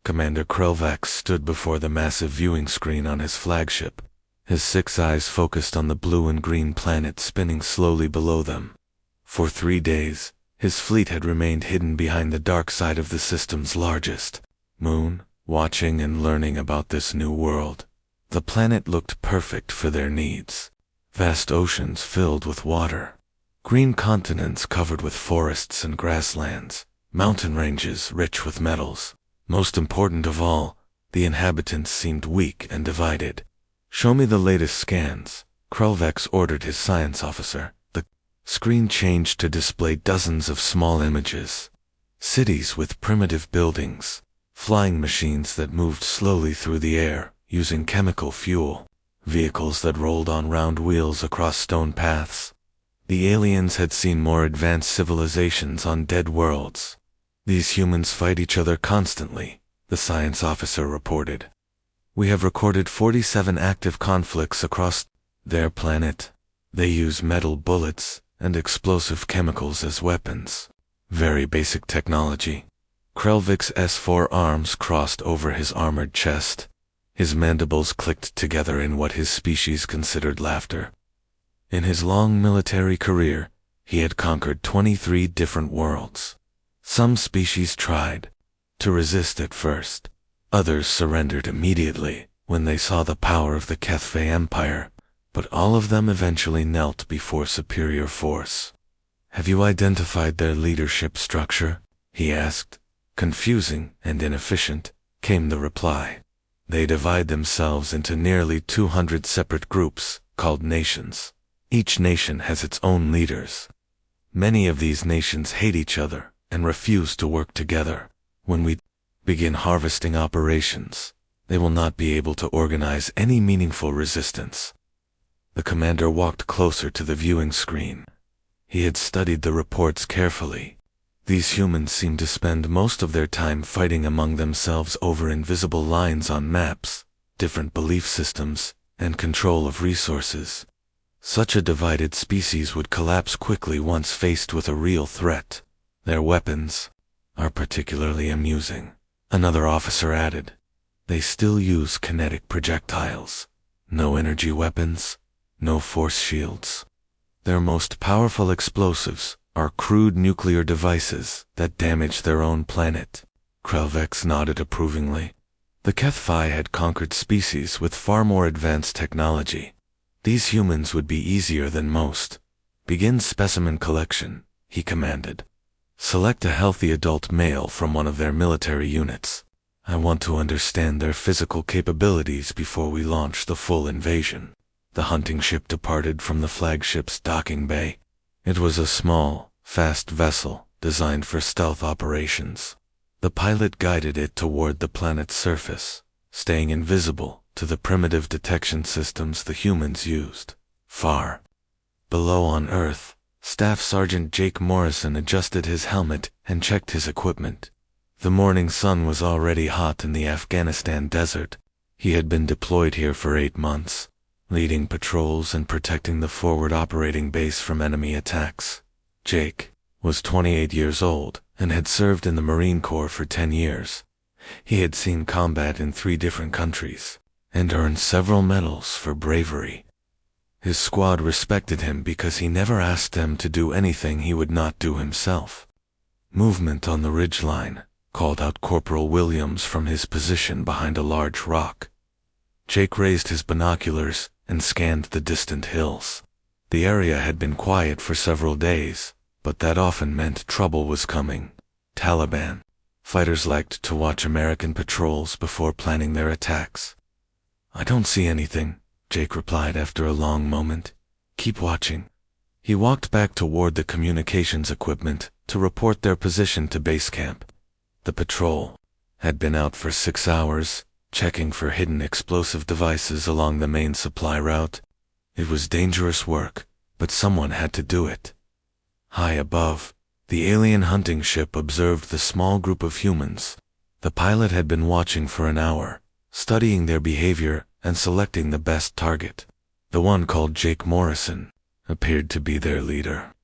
Commander Krelvax stood before the massive viewing screen on his flagship, his 6 eyes focused on the blue and green planet spinning slowly below them. For 3 days, his fleet had remained hidden behind the dark side of the system's largest moon, watching and learning about this new world. The planet looked perfect for their needs. Vast oceans filled with water, green continents covered with forests and grasslands, mountain ranges rich with metals. Most important of all, the inhabitants seemed weak and divided. "Show me the latest scans," Krelvax ordered his science officer. The screen changed to display dozens of small images. Cities with primitive buildings, flying machines that moved slowly through the air, using chemical fuel, vehicles that rolled on round wheels across stone paths. The aliens had seen more advanced civilizations on dead worlds. "These humans fight each other constantly," the science officer reported. "We have recorded 47 active conflicts across their planet. They use metal bullets and explosive chemicals as weapons. Very basic technology." Krelvik's S4 arms crossed over his armored chest. His mandibles clicked together in what his species considered laughter. In his long military career, he had conquered 23 different worlds. Some species tried to resist at first. Others surrendered immediately when they saw the power of the Kethve Empire, but all of them eventually knelt before superior force. "Have you identified their leadership structure?" he asked. Confusing and inefficient, came the reply. "They divide themselves into nearly 200 separate groups, called nations. Each nation has its own leaders. Many of these nations hate each other and refuse to work together. When we begin harvesting operations, they will not be able to organize any meaningful resistance." The commander walked closer to the viewing screen. He had studied the reports carefully. These humans seemed to spend most of their time fighting among themselves over invisible lines on maps, different belief systems, and control of resources. Such a divided species would collapse quickly once faced with a real threat. "Their weapons are particularly amusing," another officer added. "They still use kinetic projectiles. No energy weapons, no force shields. Their most powerful explosives are crude nuclear devices that damage their own planet." Krelvex nodded approvingly. The Kethvi had conquered species with far more advanced technology. These humans would be easier than most. "Begin specimen collection," he commanded. "Select a healthy adult male from one of their military units. I want to understand their physical capabilities before we launch the full invasion." The hunting ship departed from the flagship's docking bay. It was a small, fast vessel designed for stealth operations. The pilot guided it toward the planet's surface, staying invisible to the primitive detection systems the humans used. Far below on Earth, Staff Sergeant Jake Morrison adjusted his helmet and checked his equipment. The morning sun was already hot in the Afghanistan desert. He had been deployed here for 8 months, leading patrols and protecting the forward operating base from enemy attacks. Jake was 28 years old and had served in the Marine Corps for 10 years. He had seen combat in 3 different countries and earned several medals for bravery. His squad respected him because he never asked them to do anything he would not do himself. "Movement on the ridgeline," called out Corporal Williams from his position behind a large rock. Jake raised his binoculars and scanned the distant hills. The area had been quiet for several days, but that often meant trouble was coming. Taliban fighters liked to watch American patrols before planning their attacks. "I don't see anything," Jake replied after a long moment. "Keep watching." He walked back toward the communications equipment to report their position to base camp. The patrol had been out for 6 hours, checking for hidden explosive devices along the main supply route. It was dangerous work, but someone had to do it. High above, the alien hunting ship observed the small group of humans. The pilot had been watching for an hour, studying their behavior and selecting the best target. The one called Jake Morrison appeared to be their leader.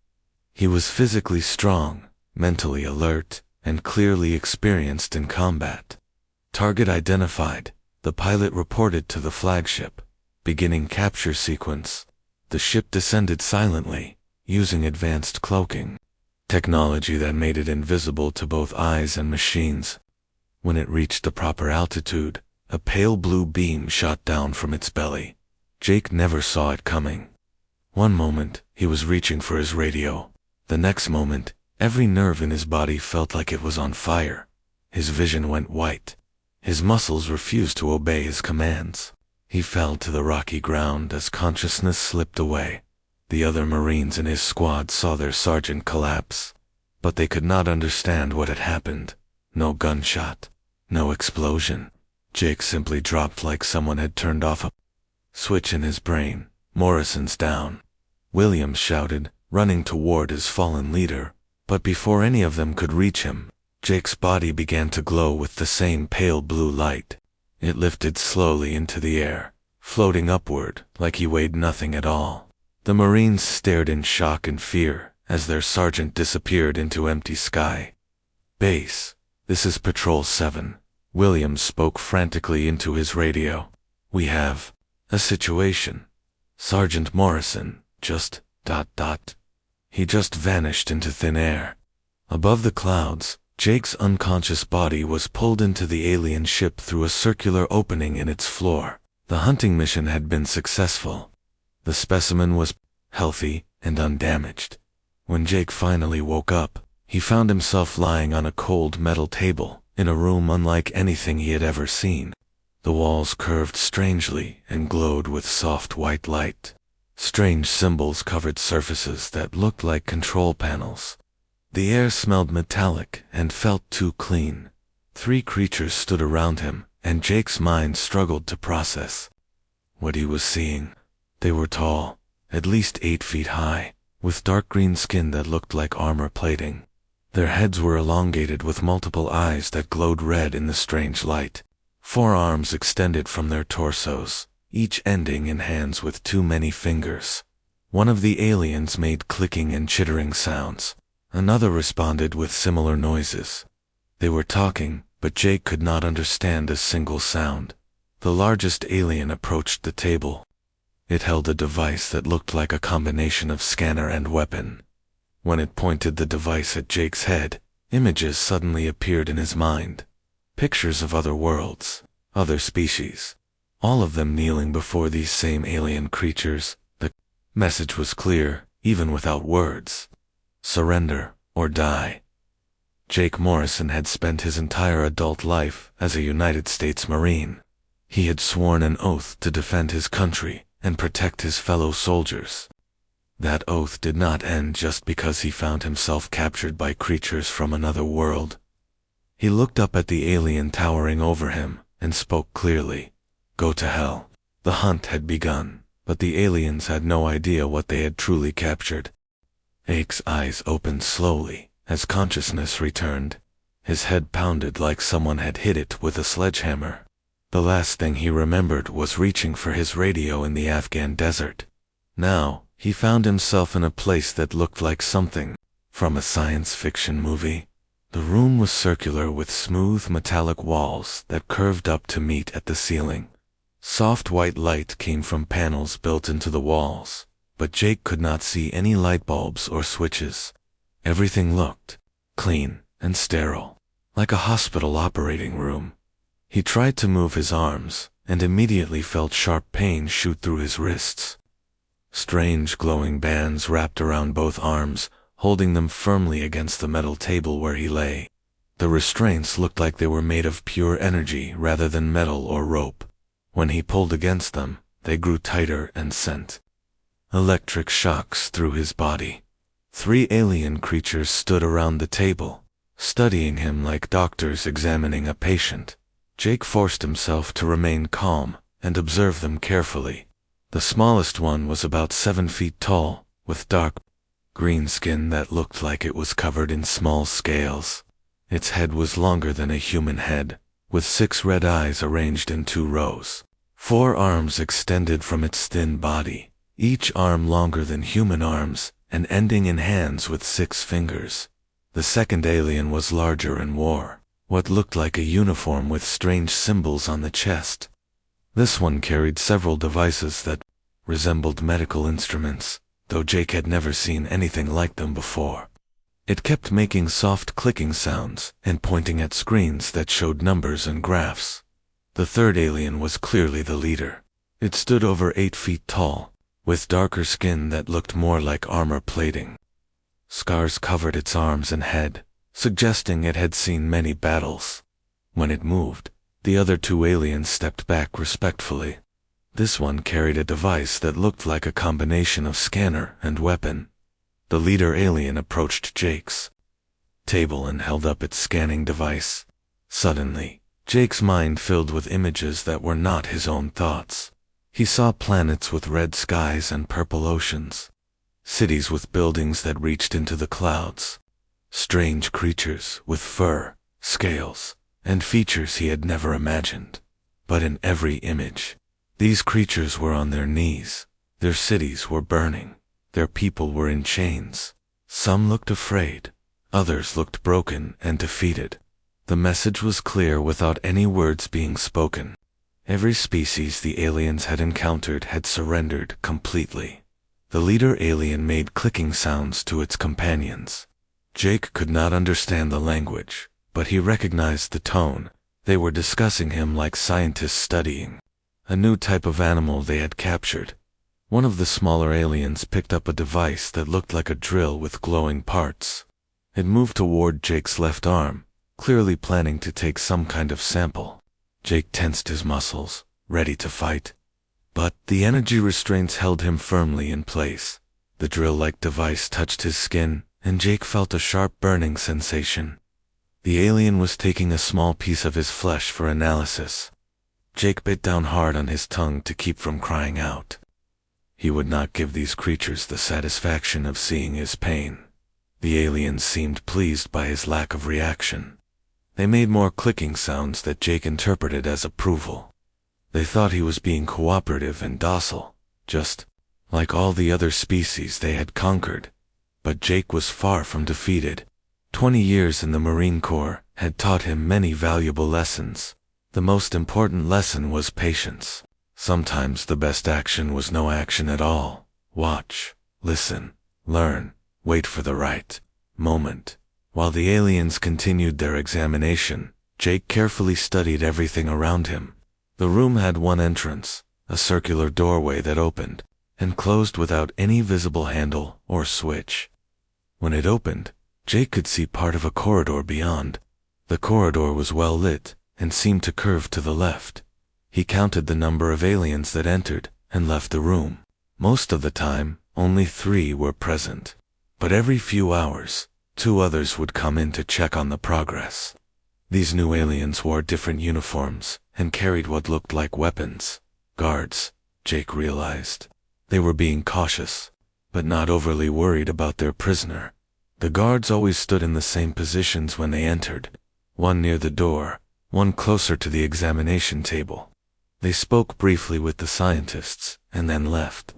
He was physically strong, mentally alert, and clearly experienced in combat. Target identified. The pilot reported to the flagship. Beginning capture sequence. The ship descended silently, using advanced cloaking. Technology that made it invisible to both eyes and machines. When it reached the proper altitude, a pale blue beam shot down from its belly. Jake never saw it coming. One moment, he was reaching for his radio. The next moment, every nerve in his body felt like it was on fire. His vision went white. His muscles refused to obey his commands. He fell to the rocky ground as consciousness slipped away. The other Marines in his squad saw their sergeant collapse, but they could not understand what had happened. No gunshot, no explosion. Jake simply dropped like someone had turned off a switch in his brain. Morrison's down, Williams shouted, running toward his fallen leader, but before any of them could reach him, Jake's body began to glow with the same pale blue light. It lifted slowly into the air, floating upward like he weighed nothing at all. The Marines stared in shock and fear as their sergeant disappeared into empty sky. "Base, this is Patrol 7. Williams spoke frantically into his radio. "We have a situation. Sergeant Morrison, just ... He just vanished into thin air." Above the clouds, Jake's unconscious body was pulled into the alien ship through a circular opening in its floor. The hunting mission had been successful. The specimen was healthy and undamaged. When Jake finally woke up, he found himself lying on a cold metal table in a room unlike anything he had ever seen. The walls curved strangely and glowed with soft white light. Strange symbols covered surfaces that looked like control panels. The air smelled metallic and felt too clean. 3 creatures stood around him, and Jake's mind struggled to process what he was seeing. They were tall, at least 8 feet high, with dark green skin that looked like armor plating. Their heads were elongated with multiple eyes that glowed red in the strange light. 4 arms extended from their torsos, each ending in hands with too many fingers. One of the aliens made clicking and chittering sounds. Another responded with similar noises. They were talking, but Jake could not understand a single sound. The largest alien approached the table. It held a device that looked like a combination of scanner and weapon. When it pointed the device at Jake's head, images suddenly appeared in his mind. Pictures of other worlds, other species, all of them kneeling before these same alien creatures. The message was clear, even without words. Surrender or die. Jake Morrison had spent his entire adult life as a United States Marine. He had sworn an oath to defend his country and protect his fellow soldiers. That oath did not end just because he found himself captured by creatures from another world. He looked up at the alien towering over him and spoke clearly. "Go to hell." The hunt had begun, but the aliens had no idea what they had truly captured. Jake's eyes opened slowly as consciousness returned. His head pounded like someone had hit it with a sledgehammer. The last thing he remembered was reaching for his radio in the Afghan desert. Now, he found himself in a place that looked like something from a science fiction movie. The room was circular with smooth metallic walls that curved up to meet at the ceiling. Soft white light came from panels built into the walls, but Jake could not see any light bulbs or switches. Everything looked clean and sterile, like a hospital operating room. He tried to move his arms, and immediately felt sharp pain shoot through his wrists. Strange glowing bands wrapped around both arms, holding them firmly against the metal table where he lay. The restraints looked like they were made of pure energy rather than metal or rope. When he pulled against them, they grew tighter and sent electric shocks through his body. 3 alien creatures stood around the table, studying him like doctors examining a patient. Jake forced himself to remain calm and observe them carefully. The smallest one was about 7 feet tall, with dark green skin that looked like it was covered in small scales. Its head was longer than a human head, with 6 red eyes arranged in 2 rows. 4 arms extended from its thin body, each arm longer than human arms and ending in hands with 6 fingers. The second alien was larger and wore what looked like a uniform with strange symbols on the chest. This one carried several devices that resembled medical instruments, though Jake had never seen anything like them before. It kept making soft clicking sounds and pointing at screens that showed numbers and graphs. The third alien was clearly the leader. It stood over 8 feet tall, with darker skin that looked more like armor plating. Scars covered its arms and head, suggesting it had seen many battles. When it moved, the other 2 aliens stepped back respectfully. This one carried a device that looked like a combination of scanner and weapon. The leader alien approached Jake's table and held up its scanning device. Suddenly, Jake's mind filled with images that were not his own thoughts. He saw planets with red skies and purple oceans, cities with buildings that reached into the clouds, strange creatures with fur, scales, and features he had never imagined. But in every image, these creatures were on their knees, their cities were burning, their people were in chains. Some looked afraid, others looked broken and defeated. The message was clear without any words being spoken. Every species the aliens had encountered had surrendered completely. The leader alien made clicking sounds to its companions. Jake could not understand the language, but he recognized the tone. They were discussing him like scientists studying a new type of animal they had captured. One of the smaller aliens picked up a device that looked like a drill with glowing parts. It moved toward Jake's left arm, clearly planning to take some kind of sample. Jake tensed his muscles, ready to fight. But the energy restraints held him firmly in place. The drill-like device touched his skin, and Jake felt a sharp burning sensation. The alien was taking a small piece of his flesh for analysis. Jake bit down hard on his tongue to keep from crying out. He would not give these creatures the satisfaction of seeing his pain. The aliens seemed pleased by his lack of reaction. They made more clicking sounds that Jake interpreted as approval. They thought he was being cooperative and docile, just like all the other species they had conquered. But Jake was far from defeated. 20 years in the Marine Corps had taught him many valuable lessons. The most important lesson was patience. Sometimes the best action was no action at all. Watch, listen, learn, wait for the right moment. While the aliens continued their examination, Jake carefully studied everything around him. The room had one entrance, a circular doorway that opened and closed without any visible handle or switch. When it opened, Jake could see part of a corridor beyond. The corridor was well lit and seemed to curve to the left. He counted the number of aliens that entered and left the room. Most of the time, only 3 were present. But every few hours, 2 others would come in to check on the progress. These new aliens wore different uniforms and carried what looked like weapons. Guards, Jake realized. They were being cautious, but not overly worried about their prisoner. The guards always stood in the same positions when they entered, one near the door, one closer to the examination table. They spoke briefly with the scientists and then left.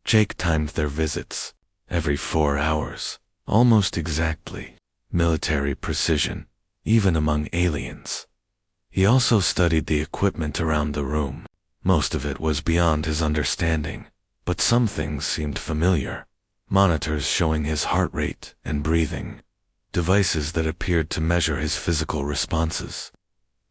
Jake timed their visits. Every 4 hours, almost exactly. Military precision, even among aliens. He also studied the equipment around the room. Most of it was beyond his understanding, but some things seemed familiar. Monitors showing his heart rate and breathing. Devices that appeared to measure his physical responses.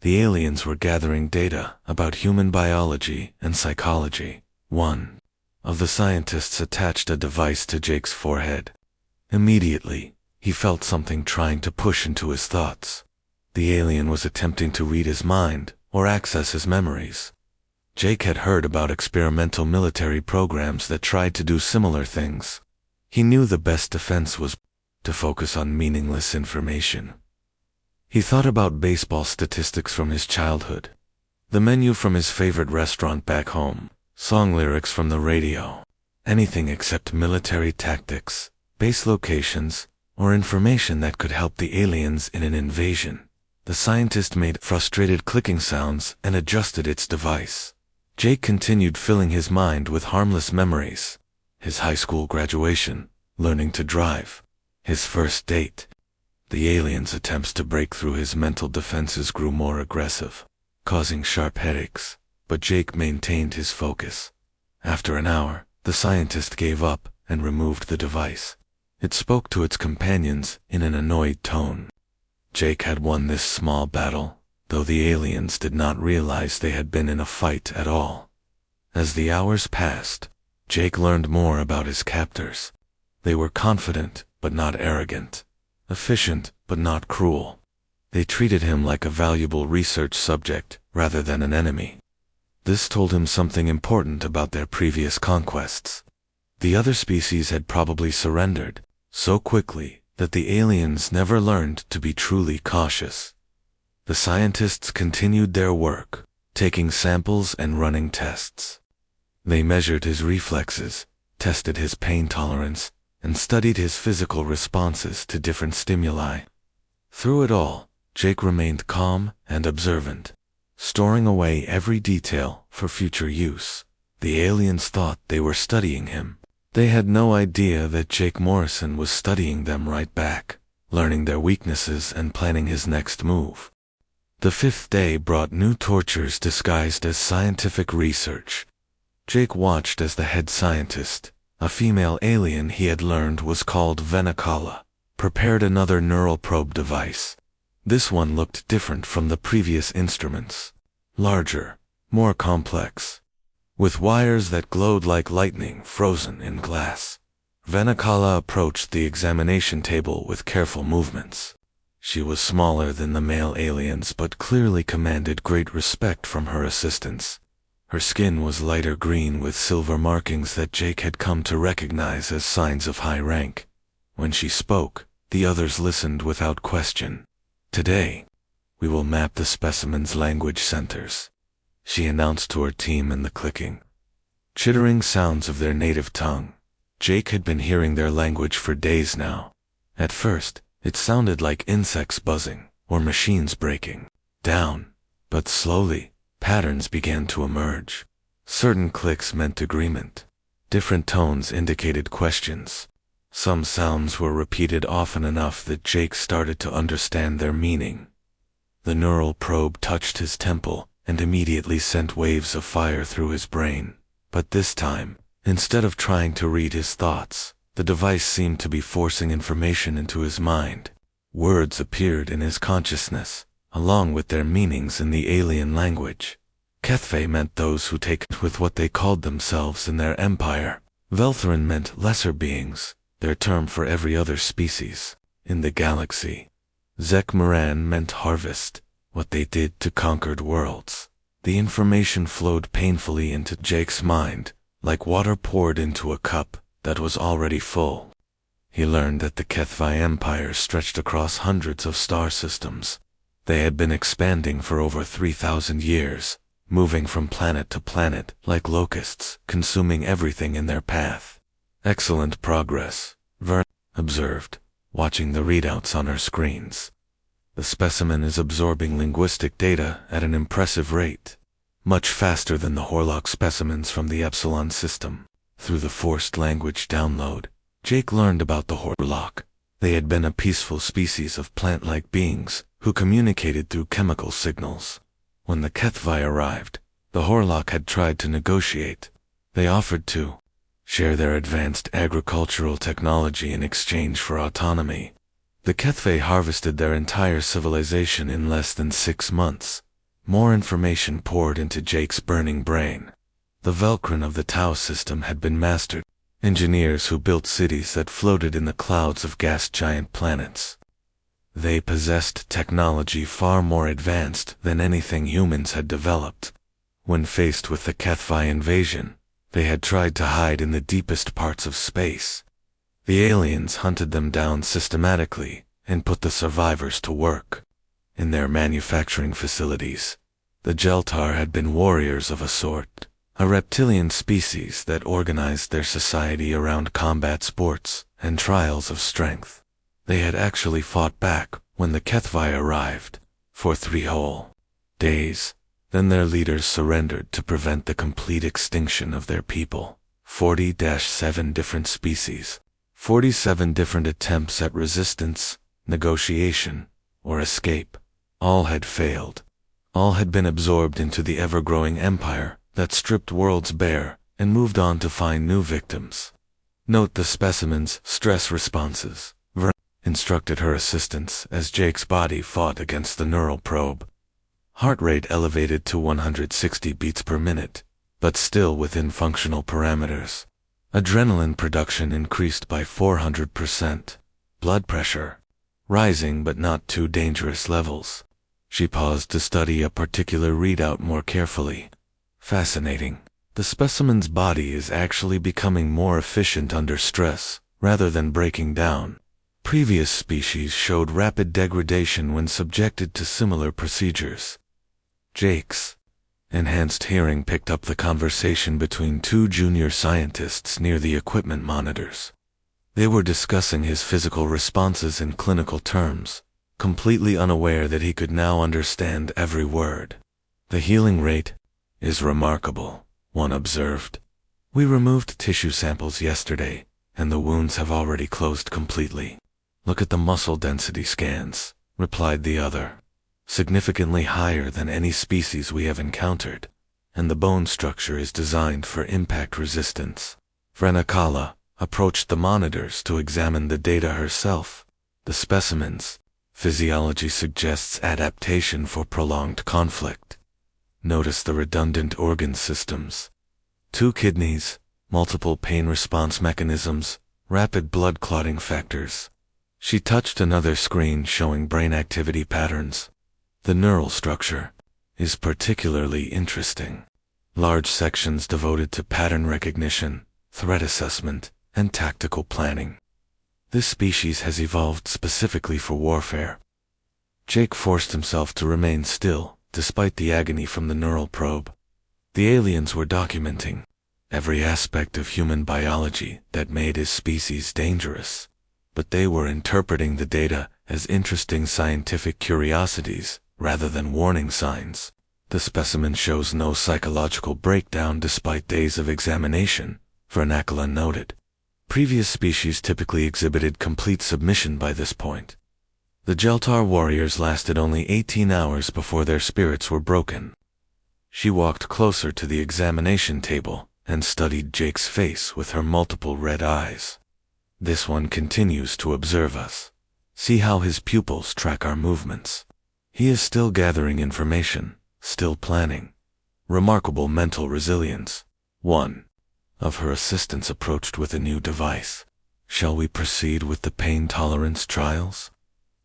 The aliens were gathering data about human biology and psychology. One of the scientists attached a device to Jake's forehead. Immediately, he felt something trying to push into his thoughts. The alien was attempting to read his mind or access his memories. Jake had heard about experimental military programs that tried to do similar things. He knew the best defense was to focus on meaningless information. He thought about baseball statistics from his childhood, the menu from his favorite restaurant back home, song lyrics from the radio, anything except military tactics, base locations, or information that could help the aliens in an invasion. The scientist made frustrated clicking sounds and adjusted its device. Jake continued filling his mind with harmless memories. His high school graduation, learning to drive, his first date, The aliens' attempts to break through his mental defenses grew more aggressive, causing sharp headaches, but Jake maintained his focus. After an hour, the scientist gave up and removed the device. It spoke to its companions in an annoyed tone. Jake had won this small battle, though the aliens did not realize they had been in a fight at all. As the hours passed, Jake learned more about his captors. They were confident but not arrogant, efficient but not cruel. They treated him like a valuable research subject rather than an enemy. This told him something important about their previous conquests. The other species had probably surrendered so quickly that the aliens never learned to be truly cautious. The scientists continued their work, taking samples and running tests. They measured his reflexes, tested his pain tolerance, and studied his physical responses to different stimuli. Through it all, Jake remained calm and observant, storing away every detail for future use. The aliens thought they were studying him. They had no idea that Jake Morrison was studying them right back, learning their weaknesses and planning his next move. The fifth day brought new tortures disguised as scientific research. Jake watched as the head scientist, a female alien he had learned was called Venacala, prepared another neural probe device. This one looked different from the previous instruments. Larger, more complex, with wires that glowed like lightning frozen in glass. Venacala approached the examination table with careful movements. She was smaller than the male aliens but clearly commanded great respect from her assistants. Her skin was lighter green with silver markings that Jake had come to recognize as signs of high rank. When she spoke, the others listened without question. "Today, we will map the specimen's language centers," she announced to her team in the clicking, chittering sounds of their native tongue. Jake had been hearing their language for days now. At first, it sounded like insects buzzing or machines breaking down, but slowly, patterns began to emerge. Certain clicks meant agreement. Different tones indicated questions. Some sounds were repeated often enough that Jake started to understand their meaning. The neural probe touched his temple and immediately sent waves of fire through his brain. But this time, instead of trying to read his thoughts, the device seemed to be forcing information into his mind. Words appeared in his consciousness, along with their meanings in the alien language. Kethve meant those who take with what they called themselves in their empire. Veltherin meant lesser beings, their term for every other species in the galaxy. Zekmaran meant harvest, what they did to conquered worlds. The information flowed painfully into Jake's mind, like water poured into a cup that was already full. He learned that the Kethvi Empire stretched across hundreds of star systems. They had been expanding for over 3,000 years, moving from planet to planet like locusts, consuming everything in their path. "Excellent progress," Vern observed, watching the readouts on her screens. "The specimen is absorbing linguistic data at an impressive rate, much faster than the Horlock specimens from the Epsilon system." Through the forced language download, Jake learned about the Horlock. They had been a peaceful species of plant-like beings who communicated through chemical signals. When the Kethvi arrived, the Horlock had tried to negotiate. They offered to share their advanced agricultural technology in exchange for autonomy. The Kethve harvested their entire civilization in less than 6 months. More information poured into Jake's burning brain. The Velcrin of the Tau system had been mastered. Engineers who built cities that floated in the clouds of gas giant planets. They possessed technology far more advanced than anything humans had developed. When faced with the Kethvi invasion, they had tried to hide in the deepest parts of space. The aliens hunted them down systematically and put the survivors to work. In their manufacturing facilities, the Jeltar had been warriors of a sort, a reptilian species that organized their society around combat sports and trials of strength. They had actually fought back when the Kethvi arrived, for 3 whole days. Then their leaders surrendered to prevent the complete extinction of their people. 40-7 different species, 47 different attempts at resistance, negotiation, or escape. All had failed. All had been absorbed into the ever-growing empire that stripped worlds bare and moved on to find new victims. Note the specimen's stress responses, Vern instructed her assistants as Jake's body fought against the neural probe. Heart rate elevated to 160 beats per minute, but still within functional parameters. Adrenaline production increased by 400%. Blood pressure rising but not too dangerous levels. She paused to study a particular readout more carefully. Fascinating. The specimen's body is actually becoming more efficient under stress, rather than breaking down. Previous species showed rapid degradation when subjected to similar procedures. Jake's enhanced hearing picked up the conversation between two junior scientists near the equipment monitors. They were discussing his physical responses in clinical terms, completely unaware that he could now understand every word. "The healing rate is remarkable," one observed. "We removed tissue samples yesterday, and the wounds have already closed completely." "Look at the muscle density scans," replied the other. "Significantly higher than any species we have encountered, and the bone structure is designed for impact resistance." Vrenakala approached the monitors to examine the data herself. "The specimen's physiology suggests adaptation for prolonged conflict. Notice the redundant organ systems. 2 kidneys, multiple pain response mechanisms, rapid blood clotting factors." She touched another screen showing brain activity patterns. "The neural structure is particularly interesting. Large sections devoted to pattern recognition, threat assessment, and tactical planning. This species has evolved specifically for warfare." Jake forced himself to remain still, despite the agony from the neural probe. The aliens were documenting every aspect of human biology that made his species dangerous, but they were interpreting the data as interesting scientific curiosities rather than warning signs. "The specimen shows no psychological breakdown despite days of examination," Vernakala noted. Previous species typically exhibited complete submission by this point. The Jeltar warriors lasted only 18 hours before their spirits were broken. She walked closer to the examination table and studied Jake's face with her multiple red eyes. "This one continues to observe us. See how his pupils track our movements. He is still gathering information, still planning. Remarkable mental resilience." One of her assistants approached with a new device. "Shall we proceed with the pain tolerance trials?"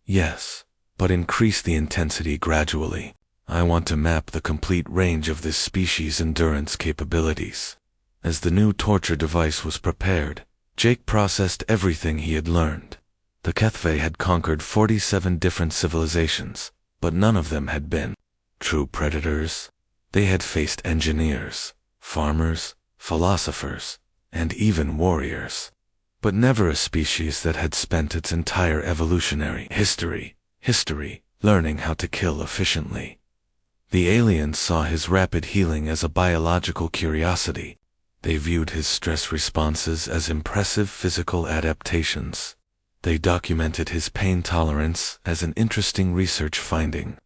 "Yes, but increase the intensity gradually. I want to map the complete range of this species' endurance capabilities." As the new torture device was prepared, Jake processed everything he had learned. The HFY had conquered 47 different civilizations, but none of them had been true predators. They had faced engineers, farmers, philosophers, and even warriors, but never a species that had spent its entire evolutionary history learning how to kill efficiently. The aliens saw his rapid healing as a biological curiosity. They viewed his stress responses as impressive physical adaptations. They documented his pain tolerance as an interesting research finding.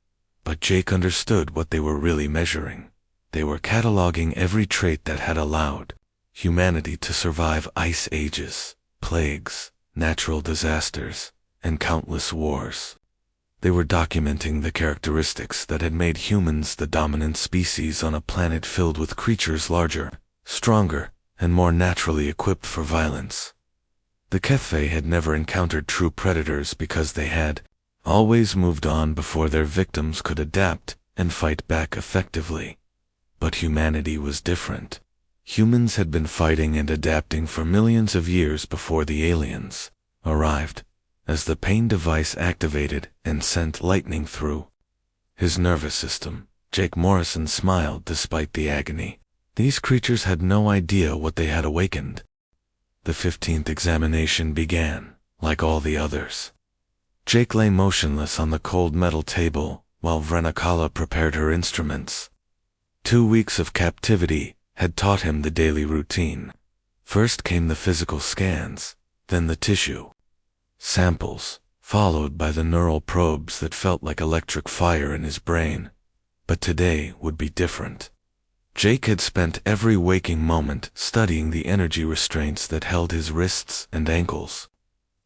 But Jake understood what they were really measuring. They were cataloging every trait that had allowed humanity to survive ice ages, plagues, natural disasters, and countless wars. They were documenting the characteristics that had made humans the dominant species on a planet filled with creatures larger, stronger, and more naturally equipped for violence. The HFY had never encountered true predators because they had always moved on before their victims could adapt and fight back effectively. But humanity was different. Humans had been fighting and adapting for millions of years before the aliens arrived. As the pain device activated and sent lightning through his nervous system, Jake Morrison smiled despite the agony. These creatures had no idea what they had awakened. The 15th examination began, like all the others. Jake lay motionless on the cold metal table while Vrenakala prepared her instruments. 2 weeks of captivity had taught him the daily routine. First came the physical scans, then the tissue samples, followed by the neural probes that felt like electric fire in his brain. But today would be different. Jake had spent every waking moment studying the energy restraints that held his wrists and ankles.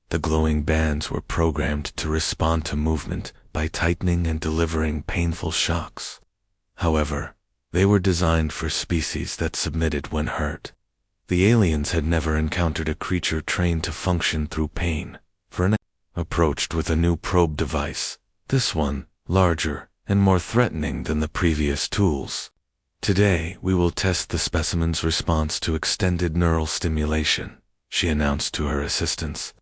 The glowing bands were programmed to respond to movement by tightening and delivering painful shocks. However, they were designed for species that submitted when hurt. The aliens had never encountered a creature trained to function through pain. Vern approached with a new probe device, this one larger and more threatening than the previous tools. "Today we will test the specimen's response to extended neural stimulation," she announced to her assistants.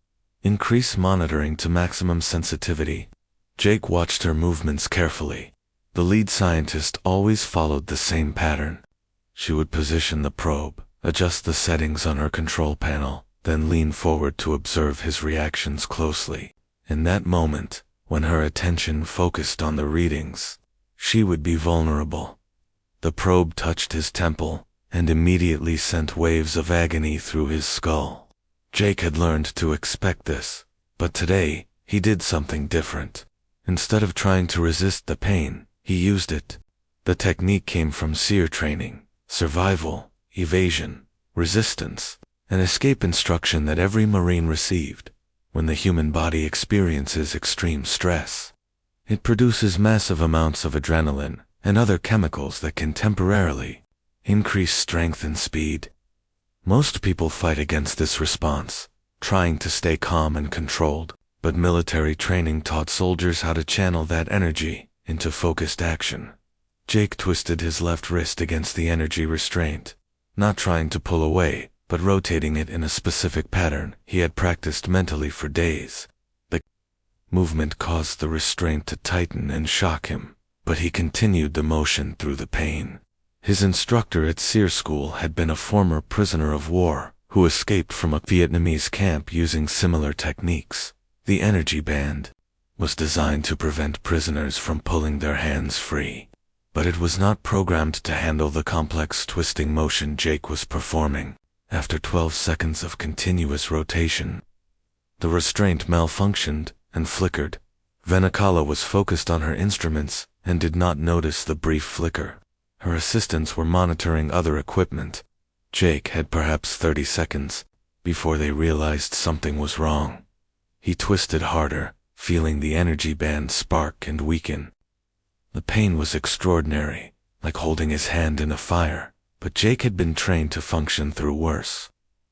"Increase monitoring to maximum sensitivity." Jake watched her movements carefully. The lead scientist always followed the same pattern. She would position the probe, adjust the settings on her control panel, then lean forward to observe his reactions closely. In that moment, when her attention focused on the readings, she would be vulnerable. The probe touched his temple and immediately sent waves of agony through his skull. Jake had learned to expect this, but today he did something different. Instead of trying to resist the pain, he used it. The technique came from SEER training: survival, evasion, resistance, an escape instruction that every Marine received. When the human body experiences extreme stress, it produces massive amounts of adrenaline and other chemicals that can temporarily increase strength and speed. Most people fight against this response, trying to stay calm and controlled, but military training taught soldiers how to channel that energy into focused action. Jake twisted his left wrist against the energy restraint, not trying to pull away, but rotating it in a specific pattern he had practiced mentally for days. The movement caused the restraint to tighten and shock him, but he continued the motion through the pain. His instructor at SEER school had been a former prisoner of war who escaped from a Vietnamese camp using similar techniques. The energy band was designed to prevent prisoners from pulling their hands free, but it was not programmed to handle the complex twisting motion Jake was performing. After 12 seconds of continuous rotation, the restraint malfunctioned and flickered. Venicala was focused on her instruments and did not notice the brief flicker. Her assistants were monitoring other equipment. Jake had perhaps 30 seconds before they realized something was wrong. He twisted harder, feeling the energy band spark and weaken. The pain was extraordinary, like holding his hand in a fire, but Jake had been trained to function through worse.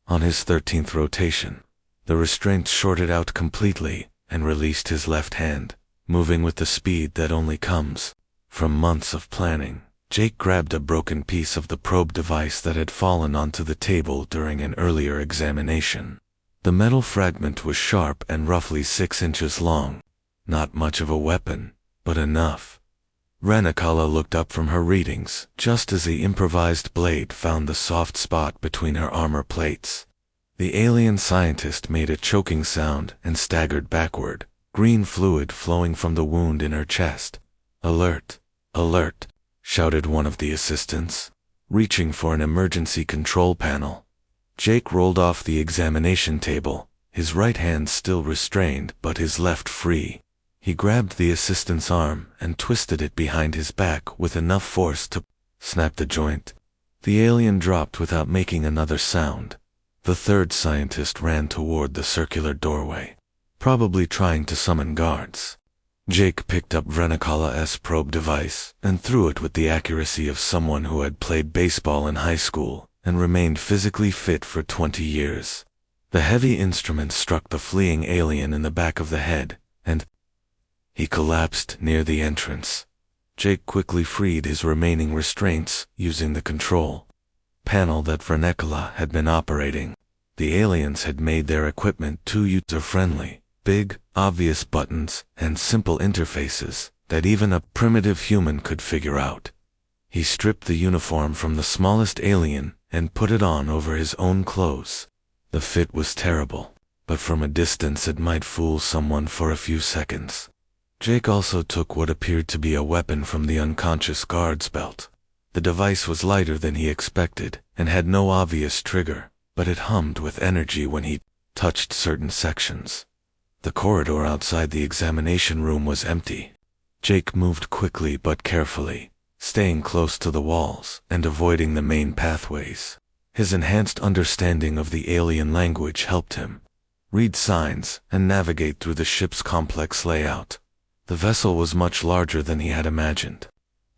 On his 13th rotation, the restraint shorted out completely and released his left hand, moving with the speed that only comes from months of planning. Jake grabbed a broken piece of the probe device that had fallen onto the table during an earlier examination. The metal fragment was sharp and roughly 6 inches long. Not much of a weapon, but enough. Venicala looked up from her readings just as the improvised blade found the soft spot between her armor plates. The alien scientist made a choking sound and staggered backward, green fluid flowing from the wound in her chest. "Alert! Alert!" shouted one of the assistants, reaching for an emergency control panel. Jake rolled off the examination table, his right hand still restrained but his left free. He grabbed the assistant's arm and twisted it behind his back with enough force to snap the joint. The alien dropped without making another sound. The third scientist ran toward the circular doorway, probably trying to summon guards. Jake picked up Venicala's probe device and threw it with the accuracy of someone who had played baseball in high school and remained physically fit for 20 years. The heavy instrument struck the fleeing alien in the back of the head, and he collapsed near the entrance. Jake quickly freed his remaining restraints using the control panel that Venicala had been operating. The aliens had made their equipment too user-friendly, big, obvious buttons and simple interfaces that even a primitive human could figure out. He stripped the uniform from the smallest alien and put it on over his own clothes. The fit was terrible, but from a distance it might fool someone for a few seconds. Jake also took what appeared to be a weapon from the unconscious guard's belt. The device was lighter than he expected and had no obvious trigger, but it hummed with energy when he touched certain sections. The corridor outside the examination room was empty. Jake moved quickly but carefully, staying close to the walls and avoiding the main pathways. His enhanced understanding of the alien language helped him read signs and navigate through the ship's complex layout. The vessel was much larger than he had imagined.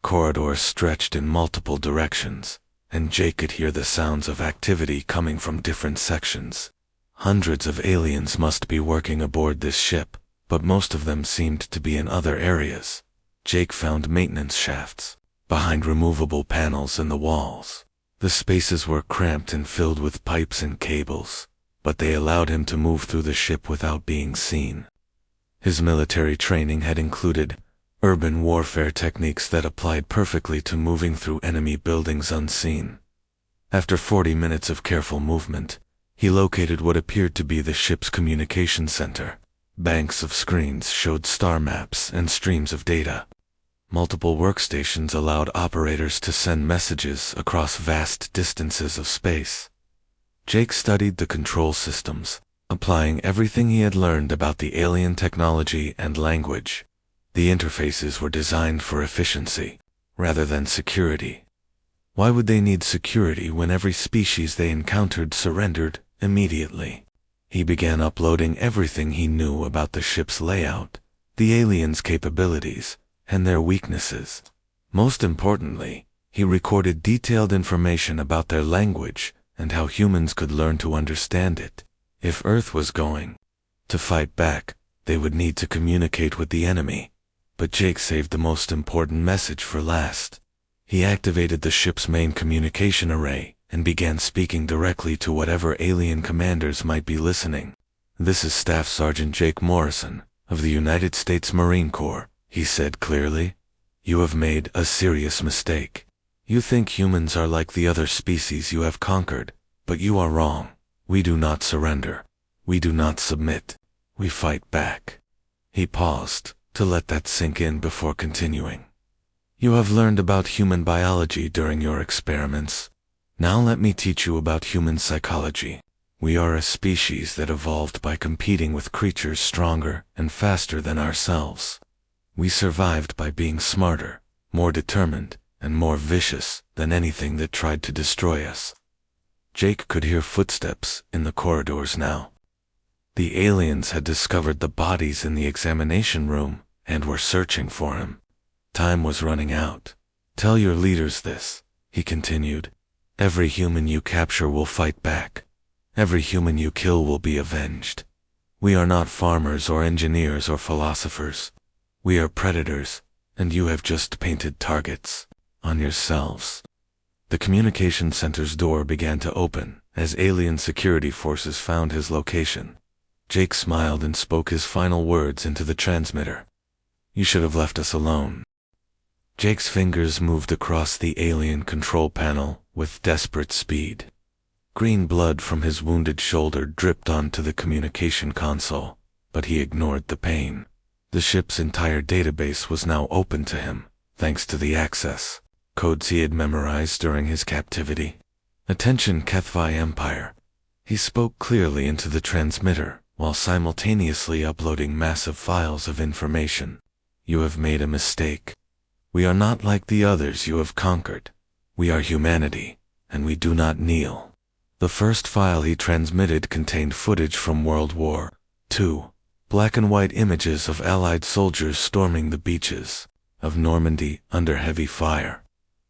Corridors stretched in multiple directions, and Jake could hear the sounds of activity coming from different sections. Hundreds of aliens must be working aboard this ship, but most of them seemed to be in other areas. Jake found maintenance shafts behind removable panels in the walls. The spaces were cramped and filled with pipes and cables, but they allowed him to move through the ship without being seen. His military training had included urban warfare techniques that applied perfectly to moving through enemy buildings unseen. After 40 minutes of careful movement, he located what appeared to be the ship's communication center. Banks of screens showed star maps and streams of data. Multiple workstations allowed operators to send messages across vast distances of space. Jake studied the control systems, applying everything he had learned about the alien technology and language. The interfaces were designed for efficiency, rather than security. Why would they need security when every species they encountered surrendered immediately? He began uploading everything he knew about the ship's layout, the aliens' capabilities, and their weaknesses. Most importantly, he recorded detailed information about their language and how humans could learn to understand it. If Earth was going to fight back, they would need to communicate with the enemy. But Jake saved the most important message for last. He activated the ship's main communication array and began speaking directly to whatever alien commanders might be listening. "This is Staff Sergeant Jake Morrison, of the United States Marine Corps," he said clearly. "You have made a serious mistake. You think humans are like the other species you have conquered, but you are wrong. We do not surrender. We do not submit. We fight back." He paused to let that sink in before continuing. "You have learned about human biology during your experiments. Now let me teach you about human psychology. We are a species that evolved by competing with creatures stronger and faster than ourselves. We survived by being smarter, more determined, and more vicious than anything that tried to destroy us." Jake could hear footsteps in the corridors now. The aliens had discovered the bodies in the examination room and were searching for him. Time was running out. "Tell your leaders this," he continued. "Every human you capture will fight back. Every human you kill will be avenged. We are not farmers or engineers or philosophers. We are predators, and you have just painted targets on yourselves." The communication center's door began to open as alien security forces found his location. Jake smiled and spoke his final words into the transmitter. "You should have left us alone." Jake's fingers moved across the alien control panel with desperate speed. Green blood from his wounded shoulder dripped onto the communication console, but he ignored the pain. The ship's entire database was now open to him, thanks to the access codes he had memorized during his captivity. "Attention HFY Empire." He spoke clearly into the transmitter while simultaneously uploading massive files of information. "You have made a mistake. We are not like the others you have conquered. We are humanity, and we do not kneel." The first file he transmitted contained footage from World War II, black and white images of Allied soldiers storming the beaches of Normandy under heavy fire.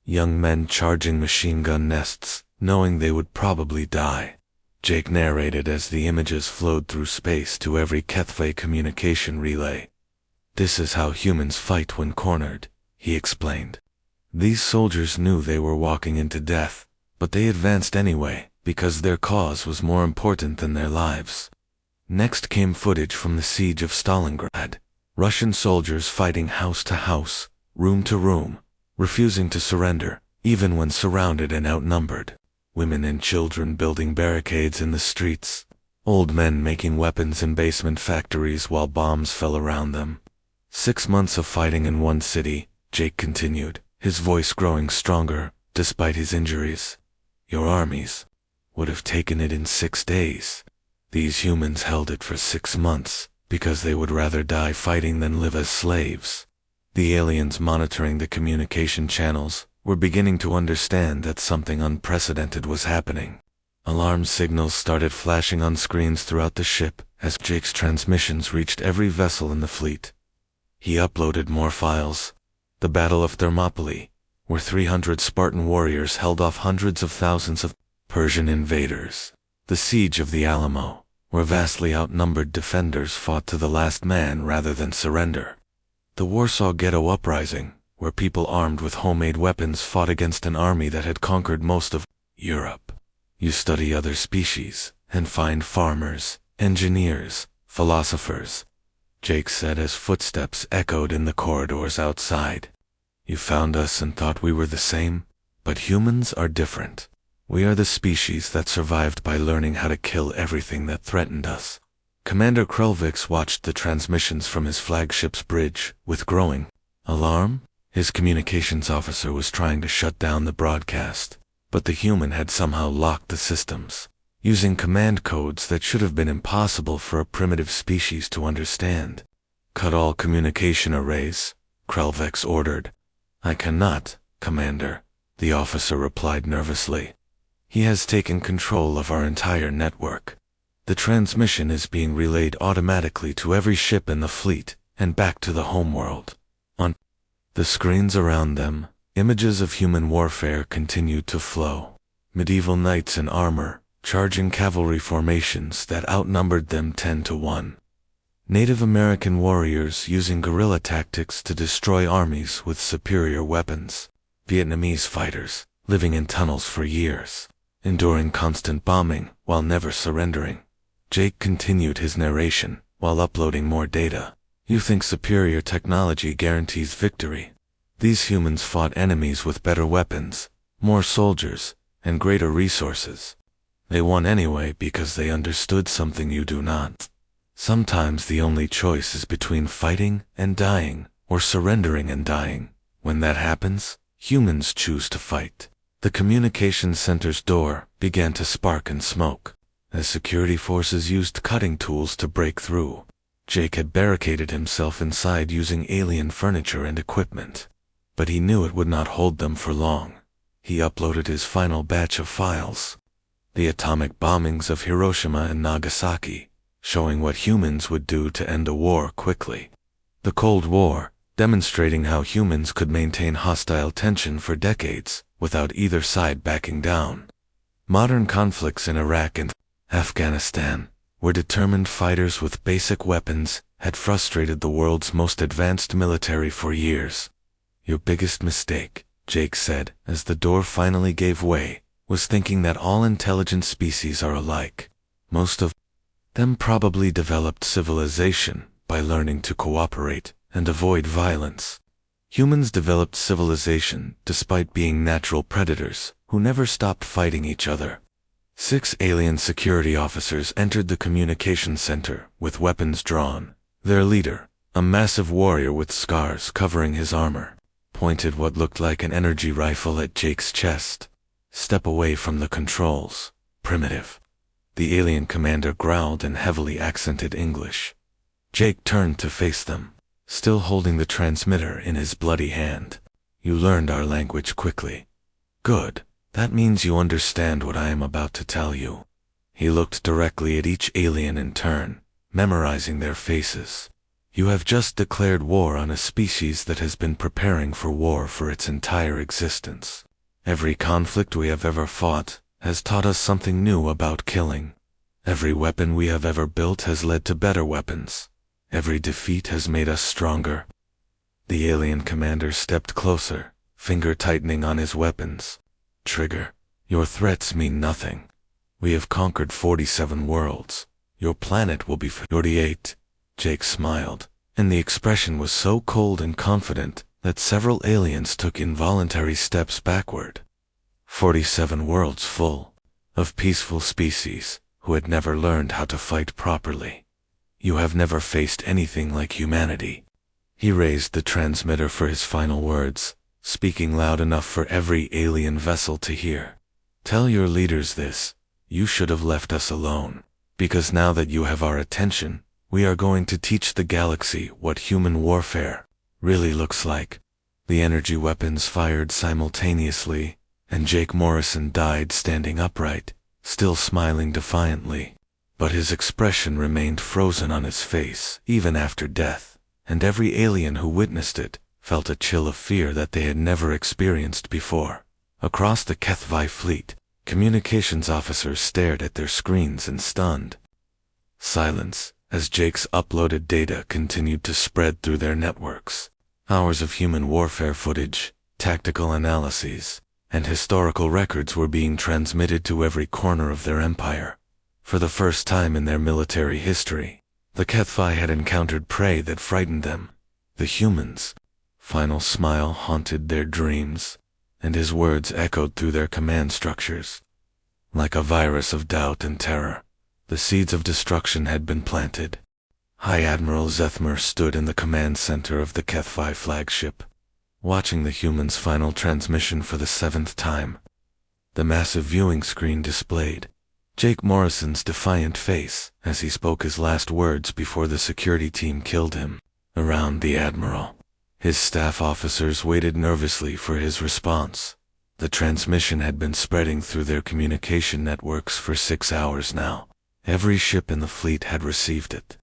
Young men charging machine gun nests, knowing they would probably die. Jake narrated as the images flowed through space to every HFY communication relay. "This is how humans fight when cornered," he explained. "These soldiers knew they were walking into death, but they advanced anyway, because their cause was more important than their lives." Next came footage from the siege of Stalingrad. Russian soldiers fighting house to house, room to room, refusing to surrender, even when surrounded and outnumbered. Women and children building barricades in the streets. Old men making weapons in basement factories while bombs fell around them. 6 months of fighting in one city, Jake continued, his voice growing stronger despite his injuries. "Your armies would have taken it in 6 days. These humans held it for 6 months, because they would rather die fighting than live as slaves. The aliens monitoring the communication channels were beginning to understand that something unprecedented was happening. Alarm signals started flashing on screens throughout the ship as Jake's transmissions reached every vessel in the fleet. He uploaded more files. The Battle of Thermopylae, where 300 Spartan warriors held off hundreds of thousands of Persian invaders. The Siege of the Alamo, where vastly outnumbered defenders fought to the last man rather than surrender. The Warsaw Ghetto Uprising, where people armed with homemade weapons fought against an army that had conquered most of Europe. You study other species and find farmers, engineers, philosophers, Jake said as footsteps echoed in the corridors outside. You found us and thought we were the same, but humans are different. We are the species that survived by learning how to kill everything that threatened us. Commander Krelvix watched the transmissions from his flagship's bridge with growing alarm. His communications officer was trying to shut down the broadcast, but the human had somehow locked the systems, using command codes that should have been impossible for a primitive species to understand. Cut all communication arrays, Krelvix ordered. I cannot, Commander, the officer replied nervously. He has taken control of our entire network. The transmission is being relayed automatically to every ship in the fleet and back to the homeworld. On the screens around them, images of human warfare continued to flow. Medieval knights in armor, charging cavalry formations that outnumbered them 10 to 1. Native American warriors using guerrilla tactics to destroy armies with superior weapons. Vietnamese fighters, living in tunnels for years, enduring constant bombing while never surrendering. Jake continued his narration while uploading more data. You think superior technology guarantees victory? These humans fought enemies with better weapons, more soldiers, and greater resources. They won anyway because they understood something you do not. Sometimes the only choice is between fighting and dying, or surrendering and dying. When that happens, humans choose to fight. The communication center's door began to spark and smoke, as security forces used cutting tools to break through. Jake had barricaded himself inside using alien furniture and equipment, but he knew it would not hold them for long. He uploaded his final batch of files. The atomic bombings of Hiroshima and Nagasaki, showing what humans would do to end a war quickly. The Cold War, demonstrating how humans could maintain hostile tension for decades without either side backing down. Modern conflicts in Iraq and Afghanistan, where determined fighters with basic weapons had frustrated the world's most advanced military for years. Your biggest mistake, Jake said, as the door finally gave way, was thinking that all intelligent species are alike. Most of them probably developed civilization by learning to cooperate and avoid violence. Humans developed civilization despite being natural predators who never stopped fighting each other. 6 alien security officers entered the communication center with weapons drawn. Their leader, a massive warrior with scars covering his armor, pointed what looked like an energy rifle at Jake's chest. Step away from the controls, primitive. The alien commander growled in heavily accented English. Jake turned to face them, still holding the transmitter in his bloody hand. You learned our language quickly. Good. That means you understand what I am about to tell you. He looked directly at each alien in turn, memorizing their faces. You have just declared war on a species that has been preparing for war for its entire existence. Every conflict we have ever fought has taught us something new about killing. Every weapon we have ever built has led to better weapons. Every defeat has made us stronger. The alien commander stepped closer, finger tightening on his weapons. Trigger, your threats mean nothing. We have conquered 47 worlds. Your planet will be 48. Jake smiled, and the expression was so cold and confident that several aliens took involuntary steps backward. 47 worlds full of peaceful species who had never learned how to fight properly. You have never faced anything like humanity. He raised the transmitter for his final words, speaking loud enough for every alien vessel to hear. Tell your leaders this. You should have left us alone, because now that you have our attention, We are going to teach the galaxy what human warfare really looks like. The energy weapons fired simultaneously, and Jake Morrison died standing upright, still smiling defiantly. But his expression remained frozen on his face, even after death, and every alien who witnessed it felt a chill of fear that they had never experienced before. Across the HFY fleet, communications officers stared at their screens in stunned silence as Jake's uploaded data continued to spread through their networks. Hours of human warfare footage, tactical analyses, and historical records were being transmitted to every corner of their empire. For the first time in their military history, the HFY had encountered prey that frightened them. The humans' final smile haunted their dreams, and his words echoed through their command structures. Like a virus of doubt and terror, the seeds of destruction had been planted. High Admiral Zethmer stood in the command center of the HFY flagship, watching the humans' final transmission for the 7th time. The massive viewing screen displayed Jake Morrison's defiant face as he spoke his last words before the security team killed him. Around the Admiral, his staff officers waited nervously for his response. The transmission had been spreading through their communication networks for 6 hours now. Every ship in the fleet had received it.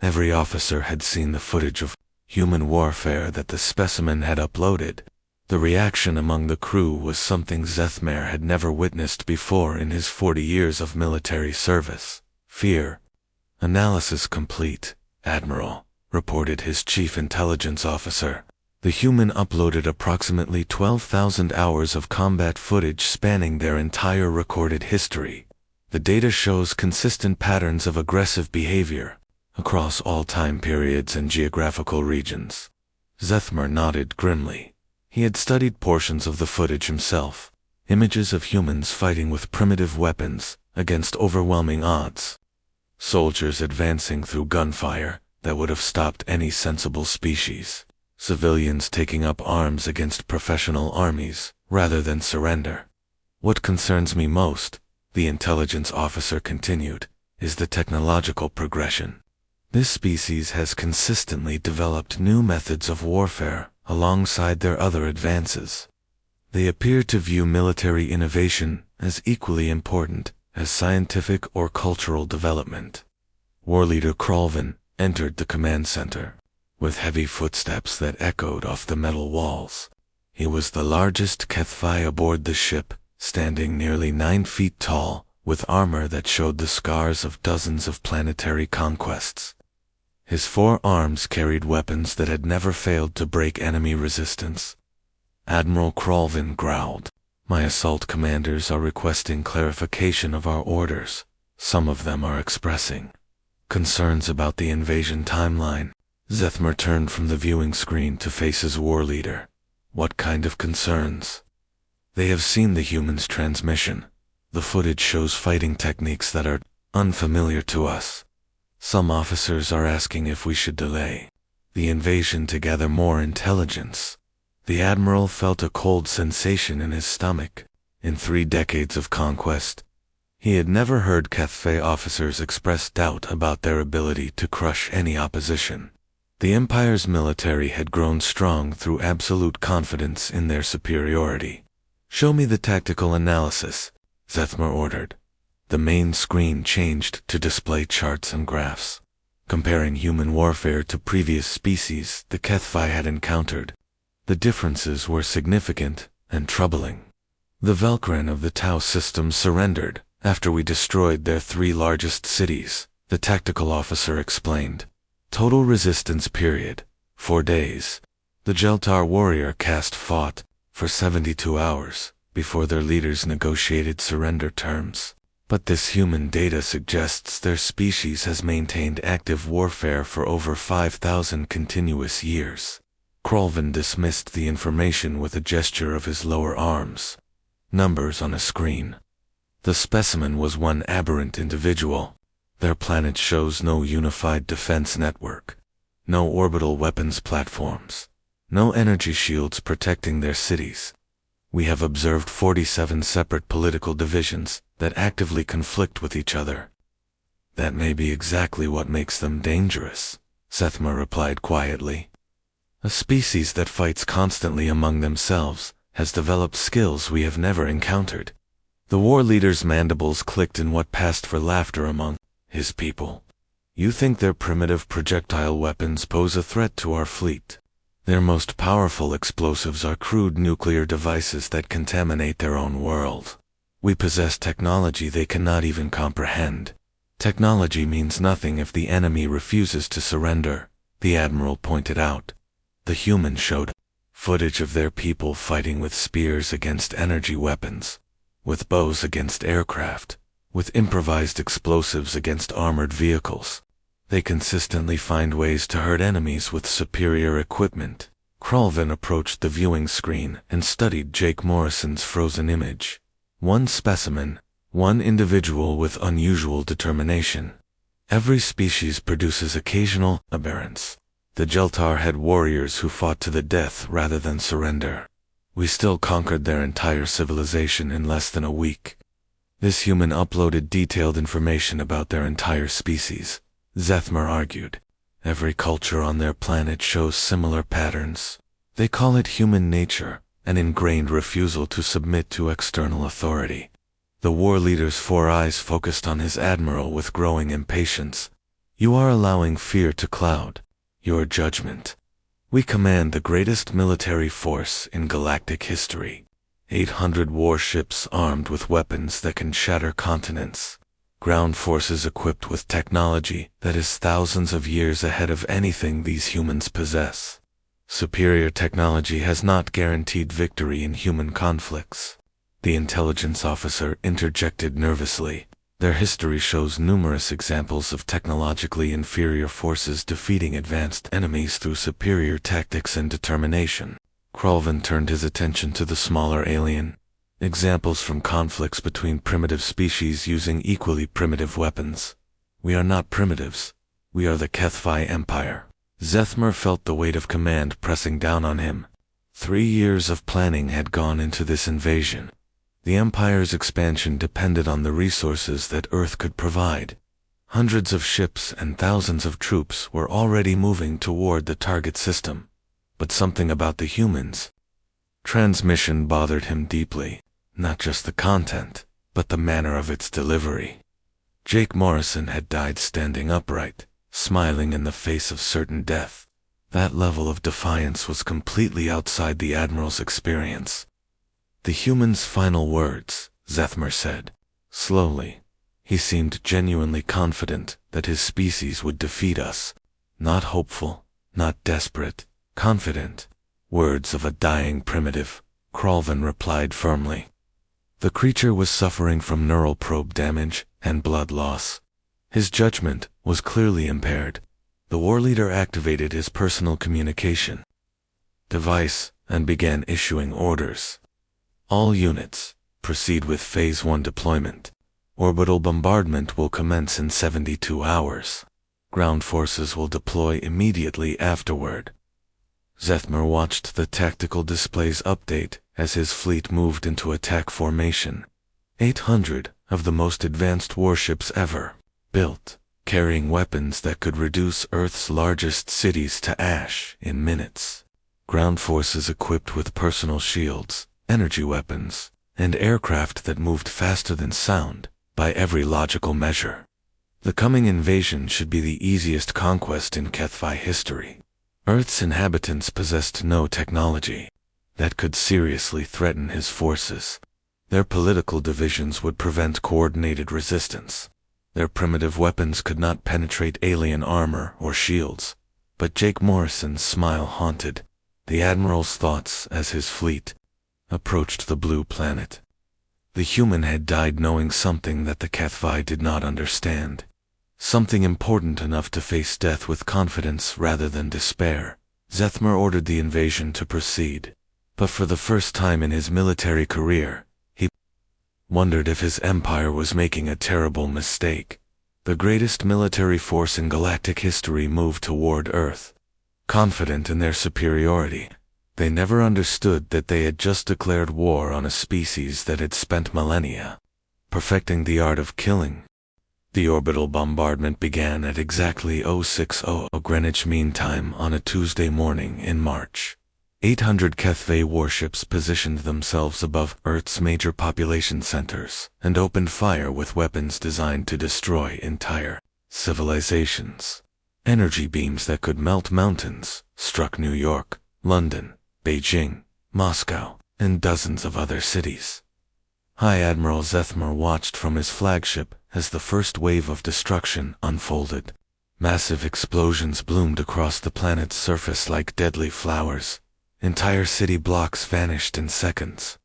Every officer had seen the footage of human warfare that the specimen had uploaded. The reaction among the crew was something Zethmer had never witnessed before in his 40 years of military service. Fear. Analysis complete, Admiral, reported his chief intelligence officer. The human uploaded approximately 12,000 hours of combat footage spanning their entire recorded history. The data shows consistent patterns of aggressive behavior across all time periods and geographical regions. Zethmer nodded grimly. He had studied portions of the footage himself, images of humans fighting with primitive weapons against overwhelming odds. Soldiers advancing through gunfire that would have stopped any sensible species. Civilians taking up arms against professional armies rather than surrender. What concerns me most, the intelligence officer continued, is the technological progression. This species has consistently developed new methods of warfare alongside their other advances. They appear to view military innovation as equally important as scientific or cultural development. War Leader Krolvin entered the command center with heavy footsteps that echoed off the metal walls. He was the largest HFY aboard the ship, standing nearly 9 feet tall, with armor that showed the scars of dozens of planetary conquests. His 4 arms carried weapons that had never failed to break enemy resistance. Admiral Krolvin growled, "My assault commanders are requesting clarification of our orders. Some of them are expressing concerns about the invasion timeline." Zethmer turned from the viewing screen to face his war leader. "What kind of concerns?" "They have seen the humans' transmission. The footage shows fighting techniques that are unfamiliar to us. Some officers are asking if we should delay the invasion to gather more intelligence." The Admiral felt a cold sensation in his stomach. In 3 decades of conquest, he had never heard HFY officers express doubt about their ability to crush any opposition. The Empire's military had grown strong through absolute confidence in their superiority. "Show me the tactical analysis," Zethmer ordered. The main screen changed to display charts and graphs, comparing human warfare to previous species the HFY had encountered. The differences were significant and troubling. "The Velkran of the Tau system surrendered after we destroyed their 3 largest cities," the tactical officer explained. "Total resistance period, 4 days. The Jeltar warrior caste fought for 72 hours before their leaders negotiated surrender terms. But this human data suggests their species has maintained active warfare for over 5,000 continuous years." Krolvin dismissed the information with a gesture of his lower arms. Numbers on a screen. The specimen was one aberrant individual. Their planet shows no unified defense network, no orbital weapons platforms, no energy shields protecting their cities. We have observed 47 separate political divisions that actively conflict with each other. That may be exactly what makes them dangerous, Sethma replied quietly. A species that fights constantly among themselves has developed skills we have never encountered. The war leader's mandibles clicked in what passed for laughter among his people. You think their primitive projectile weapons pose a threat to our fleet? Their most powerful explosives are crude nuclear devices that contaminate their own world. We possess technology they cannot even comprehend. Technology means nothing if the enemy refuses to surrender, the admiral pointed out. The humans showed footage of their people fighting with spears against energy weapons, with bows against aircraft, with improvised explosives against armored vehicles. They consistently find ways to hurt enemies with superior equipment. Kralvin approached the viewing screen and studied Jake Morrison's frozen image. One specimen, one individual with unusual determination. Every species produces occasional aberrants. The Jeltar had warriors who fought to the death rather than surrender. We still conquered their entire civilization in less than a week. This human uploaded detailed information about their entire species, Zethmer argued. Every culture on their planet shows similar patterns. They call it human nature, an ingrained refusal to submit to external authority. The war leader's 4 eyes focused on his admiral with growing impatience. You are allowing fear to cloud your judgment. We command the greatest military force in galactic history. 800 warships armed with weapons that can shatter continents. Ground forces equipped with technology that is thousands of years ahead of anything these humans possess. Superior technology has not guaranteed victory in human conflicts. The intelligence officer interjected nervously. Their history shows numerous examples of technologically inferior forces defeating advanced enemies through superior tactics and determination. Kralvin turned his attention to the smaller alien. Examples from conflicts between primitive species using equally primitive weapons. We are not primitives. We are the HFY Empire. Zethmer felt the weight of command pressing down on him. 3 years of planning had gone into this invasion. The Empire's expansion depended on the resources that Earth could provide. Hundreds of ships and thousands of troops were already moving toward the target system. But something about the humans' transmission bothered him deeply. Not just the content, but the manner of its delivery. Jake Morrison had died standing upright, smiling in the face of certain death. That level of defiance was completely outside the Admiral's experience. The human's final words, Zethmer said. Slowly. He seemed genuinely confident that his species would defeat us. Not hopeful, not desperate, confident. Words of a dying primitive, Kralvin replied firmly. The creature was suffering from neural probe damage and blood loss. His judgment was clearly impaired. The war leader activated his personal communication device and began issuing orders. All units, proceed with Phase 1 deployment. Orbital bombardment will commence in 72 hours. Ground forces will deploy immediately afterward. Zethmer watched the tactical displays update as his fleet moved into attack formation. 800 of the most advanced warships ever built, carrying weapons that could reduce Earth's largest cities to ash in minutes. Ground forces equipped with personal shields, energy weapons, and aircraft that moved faster than sound, by every logical measure. The coming invasion should be the easiest conquest in HFY history. Earth's inhabitants possessed no technology that could seriously threaten his forces. Their political divisions would prevent coordinated resistance. Their primitive weapons could not penetrate alien armor or shields. But Jake Morrison's smile haunted the Admiral's thoughts as his fleet approached the blue planet. The human had died knowing something that the HFY did not understand. Something important enough to face death with confidence rather than despair. Zethmer ordered the invasion to proceed. But for the first time in his military career, he wondered if his empire was making a terrible mistake. The greatest military force in galactic history moved toward Earth. Confident in their superiority, they never understood that they had just declared war on a species that had spent millennia perfecting the art of killing. The orbital bombardment began at exactly 0600 Greenwich Mean Time on a Tuesday morning in March. 800 HFY warships positioned themselves above Earth's major population centers and opened fire with weapons designed to destroy entire civilizations. Energy beams that could melt mountains struck New York, London, Beijing, Moscow, and dozens of other cities. High Admiral Zethmer watched from his flagship as the first wave of destruction unfolded. Massive explosions bloomed across the planet's surface like deadly flowers. Entire city blocks vanished in seconds.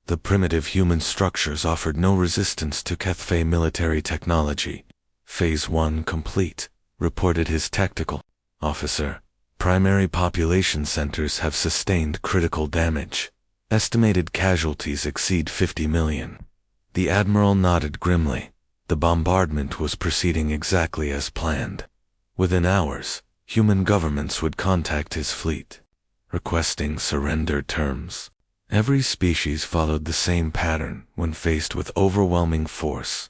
The primitive human structures offered no resistance to HFY military technology. Phase 1 complete, reported his tactical officer. Primary population centers have sustained critical damage. Estimated casualties exceed 50 million. The Admiral nodded grimly. The bombardment was proceeding exactly as planned. Within hours, human governments would contact his fleet, requesting surrender terms. Every species followed the same pattern when faced with overwhelming force.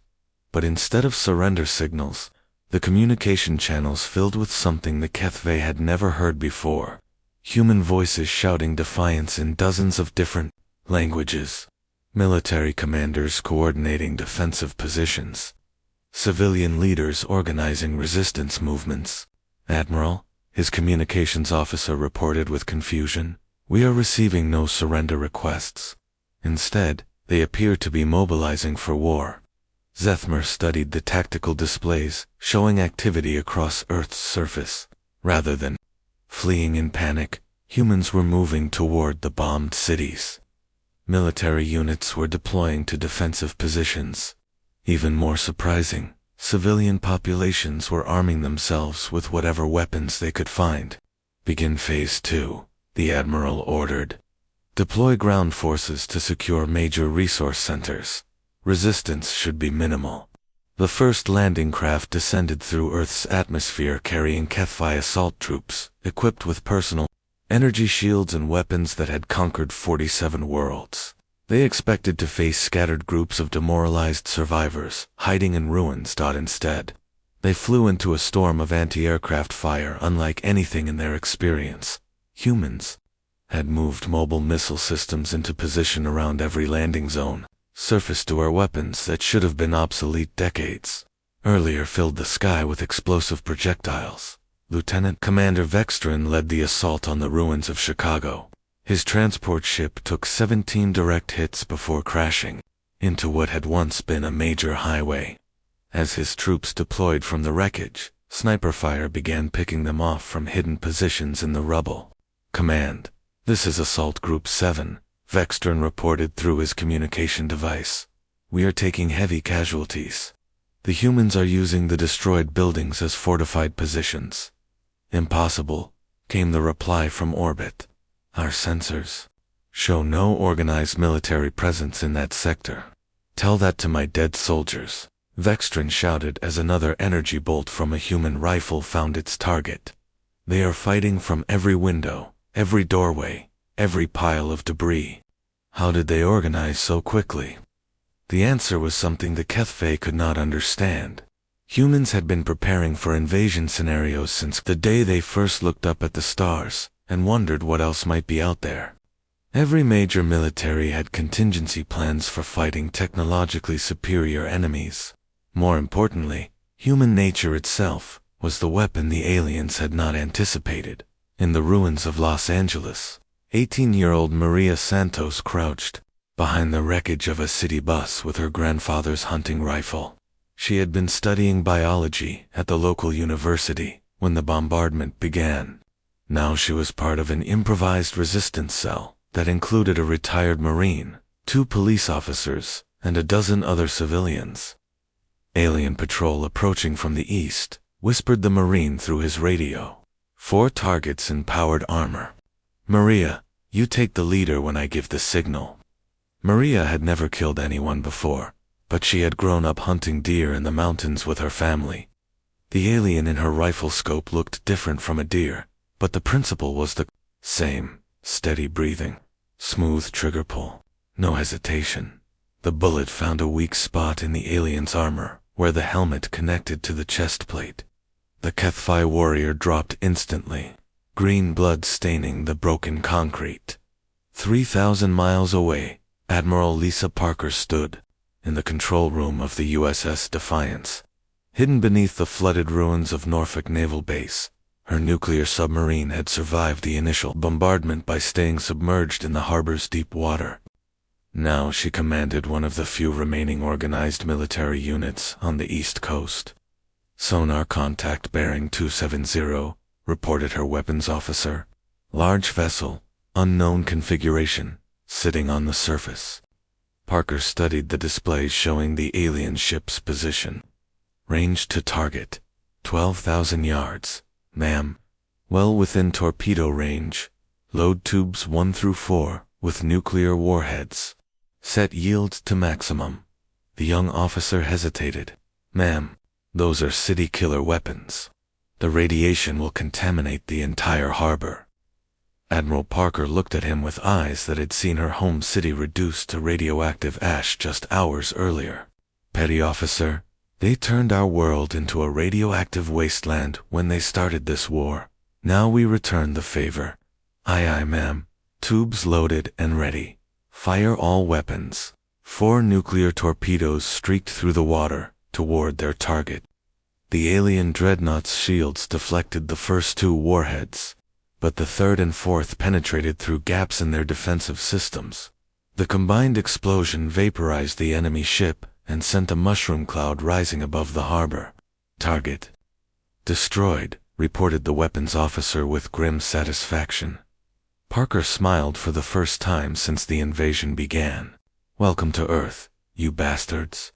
But instead of surrender signals, the communication channels filled with something the HFY had never heard before. Human voices shouting defiance in dozens of different languages. Military commanders coordinating defensive positions. Civilian leaders organizing resistance movements. Admiral, his communications officer reported with confusion, "We are receiving no surrender requests. Instead, they appear to be mobilizing for war." Zethmer studied the tactical displays, showing activity across Earth's surface. Rather than fleeing in panic, humans were moving toward the bombed cities. Military units were deploying to defensive positions. Even more surprising, civilian populations were arming themselves with whatever weapons they could find. "Begin Phase 2, the Admiral ordered. "Deploy ground forces to secure major resource centers. Resistance should be minimal." The first landing craft descended through Earth's atmosphere carrying HFY assault troops, equipped with personal energy shields and weapons that had conquered 47 worlds. They expected to face scattered groups of demoralized survivors, hiding in ruins. Instead, they flew into a storm of anti-aircraft fire unlike anything in their experience. Humans had moved mobile missile systems into position around every landing zone. Surface-to-air weapons that should have been obsolete decades earlier filled the sky with explosive projectiles. Lieutenant Commander Vextron led the assault on the ruins of Chicago. His transport ship took 17 direct hits before crashing into what had once been a major highway. As his troops deployed from the wreckage, sniper fire began picking them off from hidden positions in the rubble. "Command, this is Assault Group 7, Vextron reported through his communication device. "We are taking heavy casualties. The humans are using the destroyed buildings as fortified positions." "Impossible," came the reply from orbit. "Our sensors show no organized military presence in that sector." "Tell that to my dead soldiers," Vextron shouted as another energy bolt from a human rifle found its target. "They are fighting from every window, every doorway, every pile of debris." How did they organize so quickly? The answer was something the HFY could not understand. Humans had been preparing for invasion scenarios since the day they first looked up at the stars and wondered what else might be out there. Every major military had contingency plans for fighting technologically superior enemies. More importantly, human nature itself was the weapon the aliens had not anticipated. In the ruins of Los Angeles, 18-year-old Maria Santos crouched behind the wreckage of a city bus with her grandfather's hunting rifle. She had been studying biology at the local university when the bombardment began. Now she was part of an improvised resistance cell that included a retired Marine, 2 police officers, and a dozen other civilians. "Alien patrol approaching from the east," whispered the Marine through his radio. 4 targets in powered armor. "Maria, you take the leader when I give the signal." Maria had never killed anyone before, but she had grown up hunting deer in the mountains with her family. The alien in her rifle scope looked different from a deer, but the principle was the same: steady breathing, smooth trigger pull, no hesitation. The bullet found a weak spot in the alien's armor, where the helmet connected to the chest plate. The HFY warrior dropped instantly, green blood staining the broken concrete. 3,000 miles away, Admiral Lisa Parker stood in the control room of the USS Defiance. Hidden beneath the flooded ruins of Norfolk Naval Base, her nuclear submarine had survived the initial bombardment by staying submerged in the harbor's deep water. Now she commanded one of the few remaining organized military units on the East Coast. "Sonar contact bearing 270, reported her weapons officer. "Large vessel, unknown configuration, sitting on the surface." Parker studied the displays showing the alien ship's position. "Range to target, 12,000 yards, ma'am. Well within torpedo range. Load tubes 1 through 4, with nuclear warheads. Set yield to maximum." The young officer hesitated. "Ma'am, those are city killer weapons. The radiation will contaminate the entire harbor." Admiral Parker looked at him with eyes that had seen her home city reduced to radioactive ash just hours earlier. "Petty officer, they turned our world into a radioactive wasteland when they started this war. Now we return the favor." "Aye aye, ma'am. Tubes loaded and ready. Fire all weapons." 4 nuclear torpedoes streaked through the water toward their target. The alien dreadnought's shields deflected the first 2 warheads, but the third and fourth penetrated through gaps in their defensive systems. The combined explosion vaporized the enemy ship and sent a mushroom cloud rising above the harbor. "Target destroyed," reported the weapons officer with grim satisfaction. Parker smiled for the first time since the invasion began. "Welcome to Earth, you bastards."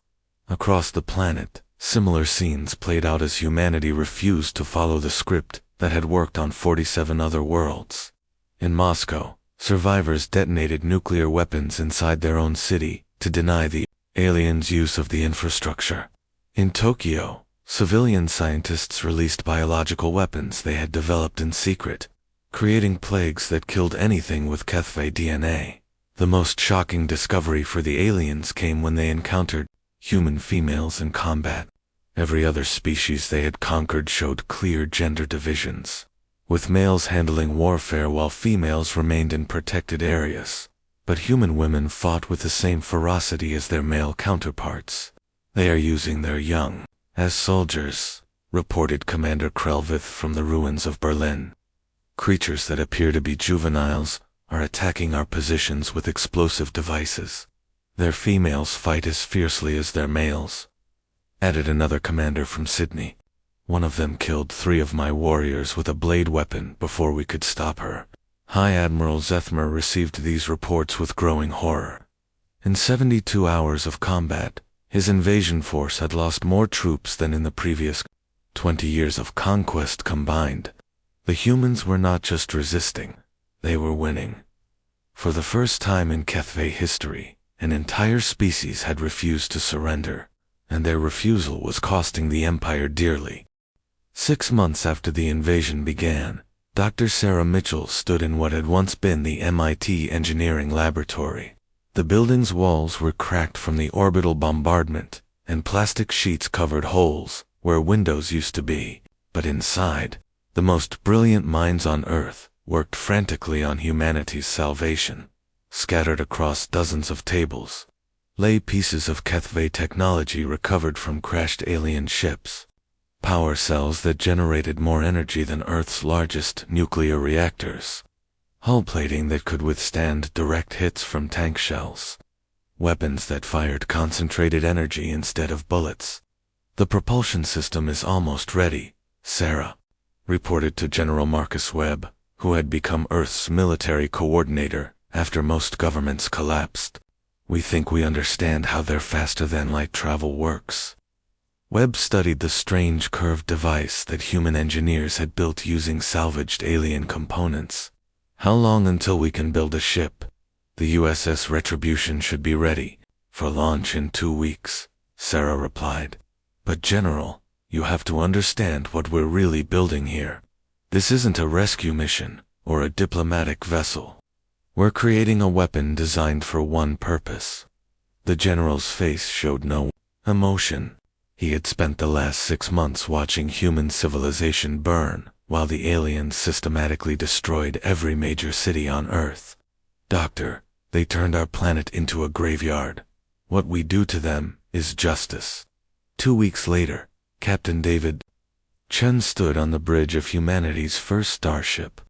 Across the planet, similar scenes played out as humanity refused to follow the script that had worked on 47 other worlds. In Moscow, survivors detonated nuclear weapons inside their own city to deny the aliens' use of the infrastructure. In Tokyo, civilian scientists released biological weapons they had developed in secret, creating plagues that killed anything with HFY DNA. The most shocking discovery for the aliens came when they encountered human females in combat. Every other species they had conquered showed clear gender divisions, with males handling warfare while females remained in protected areas. But human women fought with the same ferocity as their male counterparts. "They are using their young as soldiers," reported Commander Krelvith from the ruins of Berlin. "Creatures that appear to be juveniles are attacking our positions with explosive devices. Their females fight as fiercely as their males," added another commander from Sydney. "One of them killed 3 of my warriors with a blade weapon before we could stop her." High Admiral Zethmer received these reports with growing horror. In 72 hours of combat, his invasion force had lost more troops than in the previous 20 years of conquest combined. The humans were not just resisting, they were winning. For the first time in HFY history, an entire species had refused to surrender, and their refusal was costing the Empire dearly. 6 months after the invasion began, Dr. Sarah Mitchell stood in what had once been the MIT engineering laboratory. The building's walls were cracked from the orbital bombardment, and plastic sheets covered holes where windows used to be. But inside, the most brilliant minds on Earth worked frantically on humanity's salvation. Scattered across dozens of tables lay pieces of HFY technology recovered from crashed alien ships. Power cells that generated more energy than Earth's largest nuclear reactors. Hull plating that could withstand direct hits from tank shells. Weapons that fired concentrated energy instead of bullets. "The propulsion system is almost ready," Sarah reported to General Marcus Webb, who had become Earth's military coordinator after most governments collapsed. "We think we understand how their faster-than-light travel works." Webb studied the strange curved device that human engineers had built using salvaged alien components. "How long until we can build a ship?" "The USS Retribution should be ready for launch in 2 weeks," Sarah replied. "But General, you have to understand what we're really building here. This isn't a rescue mission or a diplomatic vessel. We're creating a weapon designed for one purpose." The General's face showed no emotion. He had spent the last 6 months watching human civilization burn, while the aliens systematically destroyed every major city on Earth. Doctor, they turned our planet into a graveyard. What we do to them is justice. 2 weeks later, Captain David Chen stood on the bridge of humanity's first starship.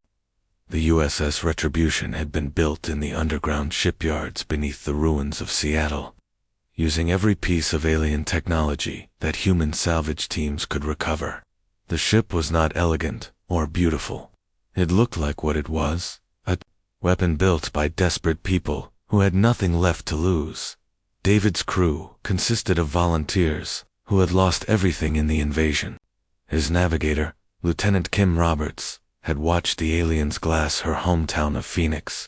The USS Retribution had been built in the underground shipyards beneath the ruins of Seattle, using every piece of alien technology that human salvage teams could recover. The ship was not elegant or beautiful. It looked like what it was, a weapon built by desperate people who had nothing left to lose. David's crew consisted of volunteers who had lost everything in the invasion. His navigator, Lieutenant Kim Roberts, had watched the aliens glass her hometown of Phoenix.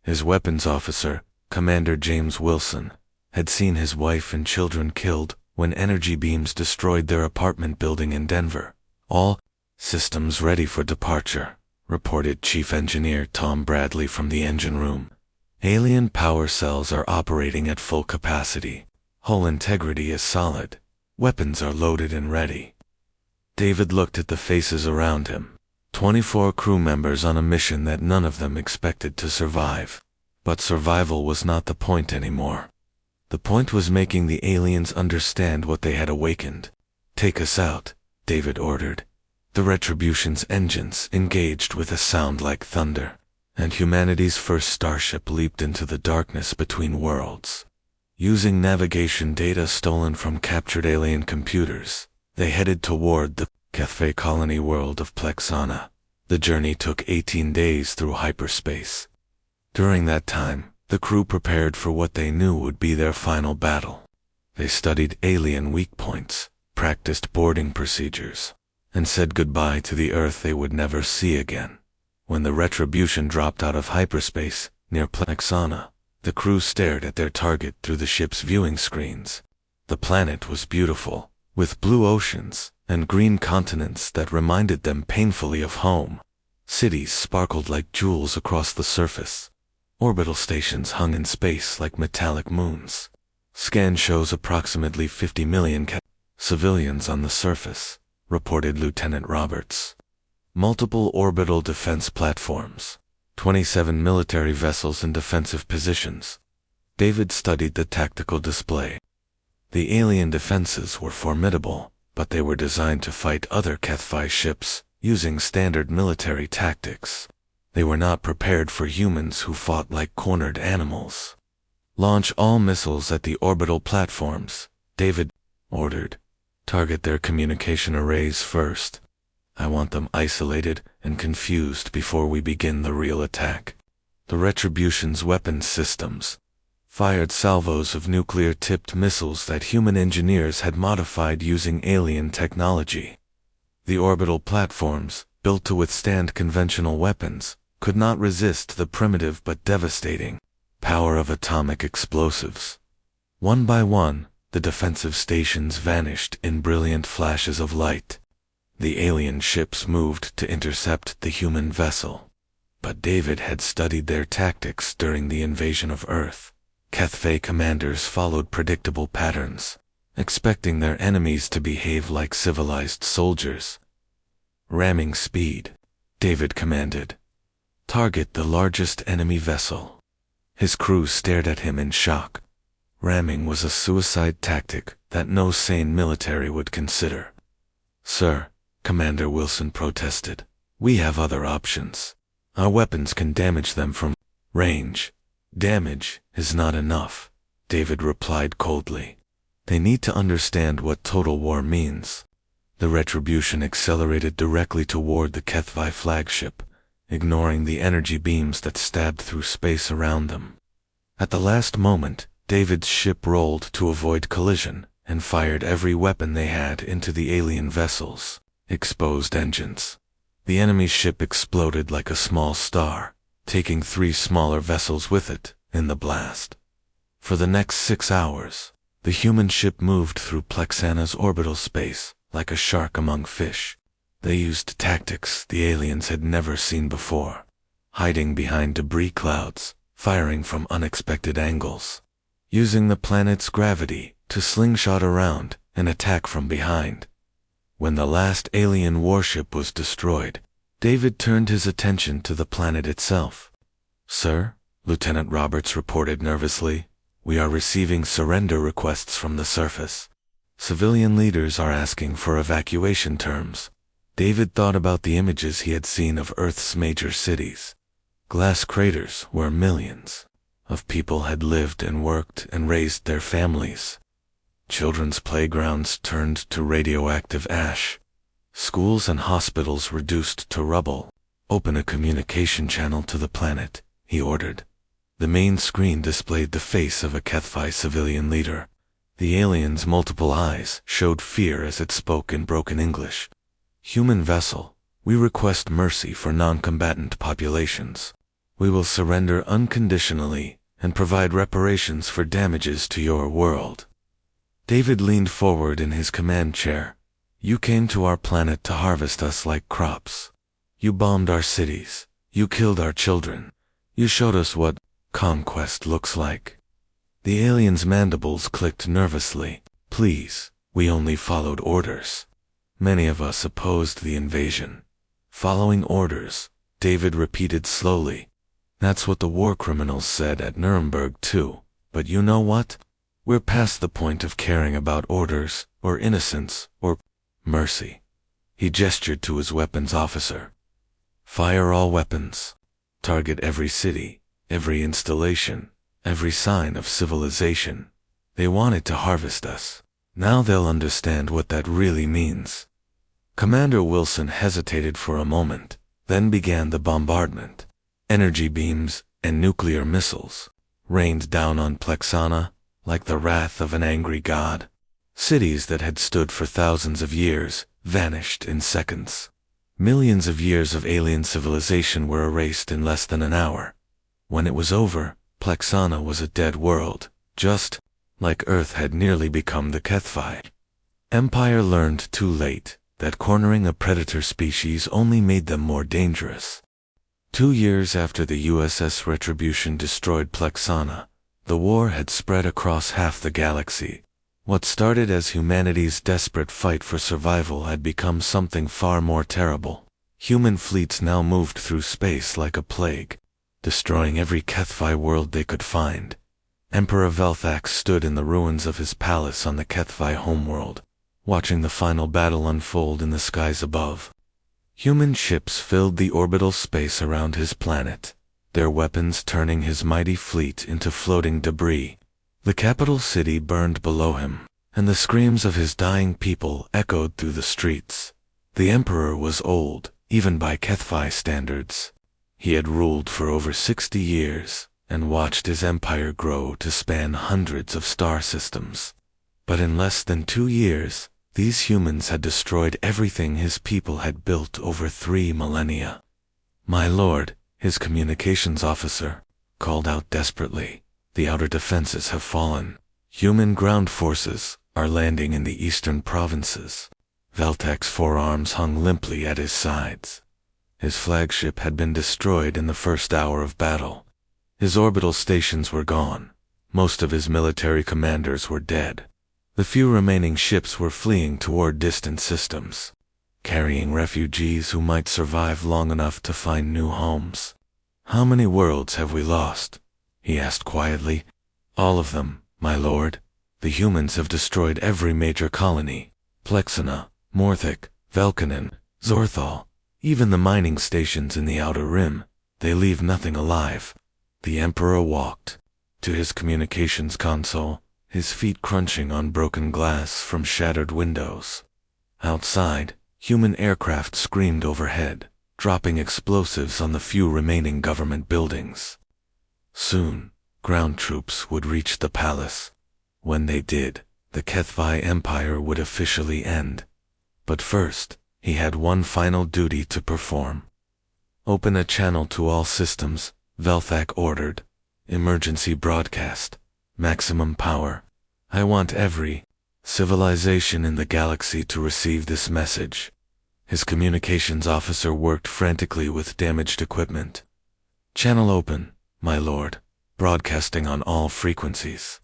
His weapons officer, Commander James Wilson, had seen his wife and children killed when energy beams destroyed their apartment building in Denver. All systems ready for departure, reported Chief Engineer Tom Bradley from the engine room. Alien power cells are operating at full capacity. Hull integrity is solid. Weapons are loaded and ready. David looked at the faces around him. 24 crew members on a mission that none of them expected to survive. But survival was not the point anymore. The point was making the aliens understand what they had awakened. "Take us out," David ordered. The Retribution's engines engaged with a sound like thunder, and humanity's first starship leaped into the darkness between worlds. Using navigation data stolen from captured alien computers, they headed toward the HFY colony world of Plexana. The journey took 18 days through hyperspace. During that time, the crew prepared for what they knew would be their final battle. They studied alien weak points, practiced boarding procedures, and said goodbye to the Earth they would never see again. When the Retribution dropped out of hyperspace near Plexana, the crew stared at their target through the ship's viewing screens. The planet was beautiful, with blue oceans and green continents that reminded them painfully of home. Cities sparkled like jewels across the surface. Orbital stations hung in space like metallic moons. Scan shows approximately 50 million civilians on the surface, reported Lieutenant Roberts. Multiple orbital defense platforms, 27 military vessels in defensive positions. David studied the tactical display. The alien defenses were formidable, but they were designed to fight other HFY ships using standard military tactics. They were not prepared for humans who fought like cornered animals. "Launch all missiles at the orbital platforms," David ordered. "Target their communication arrays first. I want them isolated and confused before we begin the real attack." The Retribution's weapons systems fired salvos of nuclear-tipped missiles that human engineers had modified using alien technology. The orbital platforms, built to withstand conventional weapons, could not resist the primitive but devastating power of atomic explosives. One by one, the defensive stations vanished in brilliant flashes of light. The alien ships moved to intercept the human vessel. But David had studied their tactics during the invasion of Earth. HFY commanders followed predictable patterns, expecting their enemies to behave like civilized soldiers. "Ramming speed," David commanded. "Target the largest enemy vessel." His crew stared at him in shock. Ramming was a suicide tactic that no sane military would consider. "Sir," Commander Wilson protested, "we have other options. Our weapons can damage them from range." "Damage is not enough," David replied coldly. "They need to understand what total war means." The Retribution accelerated directly toward the HFY flagship, ignoring the energy beams that stabbed through space around them. At the last moment, David's ship rolled to avoid collision and fired every weapon they had into the alien vessels. Exposed engines. The enemy ship exploded like a small star, taking 3 smaller vessels with it in the blast. For the next 6 hours, the human ship moved through Plexana's orbital space like a shark among fish. They used tactics the aliens had never seen before, hiding behind debris clouds, firing from unexpected angles, using the planet's gravity to slingshot around an attack from behind. When the last alien warship was destroyed, David turned his attention to the planet itself. "Sir," Lieutenant Roberts reported nervously, "we are receiving surrender requests from the surface. Civilian leaders are asking for evacuation terms." David thought about the images he had seen of Earth's major cities. Glass craters where millions of people had lived and worked and raised their families. Children's playgrounds turned to radioactive ash. Schools and hospitals reduced to rubble. "Open a communication channel to the planet," he ordered. The main screen displayed the face of a HFY civilian leader. The alien's multiple eyes showed fear as it spoke in broken English. "Human vessel, we request mercy for non-combatant populations. We will surrender unconditionally and provide reparations for damages to your world." David leaned forward in his command chair. "You came to our planet to harvest us like crops. You bombed our cities. You killed our children. You showed us what conquest looks like." The alien's mandibles clicked nervously. "Please, we only followed orders. Many of us opposed the invasion." "Following orders," David repeated slowly. "That's what the war criminals said at Nuremberg too. But you know what? We're past the point of caring about orders, or innocence, or mercy." He gestured to his weapons officer. "Fire all weapons. Target every city, every installation, every sign of civilization. They wanted to harvest us. Now they'll understand what that really means." Commander Wilson hesitated for a moment, then began the bombardment. Energy beams and nuclear missiles rained down on Plexana like the wrath of an angry god. Cities that had stood for thousands of years vanished in seconds. Millions of years of alien civilization were erased in less than an hour. When it was over, Plexana was a dead world, just like Earth had nearly become the HFY. Empire learned too late that cornering a predator species only made them more dangerous. 2 years after the USS Retribution destroyed Plexana, the war had spread across half the galaxy. What started as humanity's desperate fight for survival had become something far more terrible. Human fleets now moved through space like a plague, destroying every HFY world they could find. Emperor Velthax stood in the ruins of his palace on the HFY homeworld, watching the final battle unfold in the skies above. Human ships filled the orbital space around his planet, their weapons turning his mighty fleet into floating debris. The capital city burned below him, and the screams of his dying people echoed through the streets. The Emperor was old, even by HFY standards. He had ruled for over 60 years, and watched his empire grow to span hundreds of star systems. But in less than 2 years, these humans had destroyed everything his people had built over 3 millennia. "My lord," his communications officer called out desperately, "the outer defenses have fallen. Human ground forces are landing in the eastern provinces." Veltac's forearms hung limply at his sides. His flagship had been destroyed in the first hour of battle. His orbital stations were gone. Most of his military commanders were dead. The few remaining ships were fleeing toward distant systems, carrying refugees who might survive long enough to find new homes. "How many worlds have we lost?" he asked quietly. "All of them, my lord. The humans have destroyed every major colony. Plexana, Morthic, Velkanen, Zorthal, even the mining stations in the Outer Rim. They leave nothing alive." The Emperor walked to his communications console, his feet crunching on broken glass from shattered windows. Outside, human aircraft screamed overhead, dropping explosives on the few remaining government buildings. Soon, ground troops would reach the palace. When they did, the HFY Empire would officially end. But first, he had one final duty to perform. "Open a channel to all systems," Velthac ordered. "Emergency broadcast. Maximum power. I want every civilization in the galaxy to receive this message." His communications officer worked frantically with damaged equipment. "Channel open, my lord. Broadcasting on all frequencies."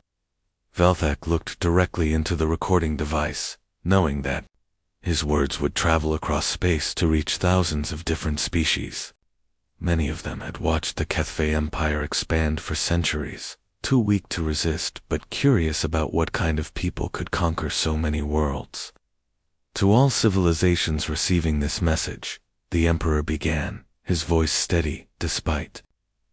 Velthak looked directly into the recording device, knowing that his words would travel across space to reach thousands of different species. Many of them had watched the HFY Empire expand for centuries, too weak to resist but curious about what kind of people could conquer so many worlds. To all civilizations receiving this message, the Emperor began, his voice steady despite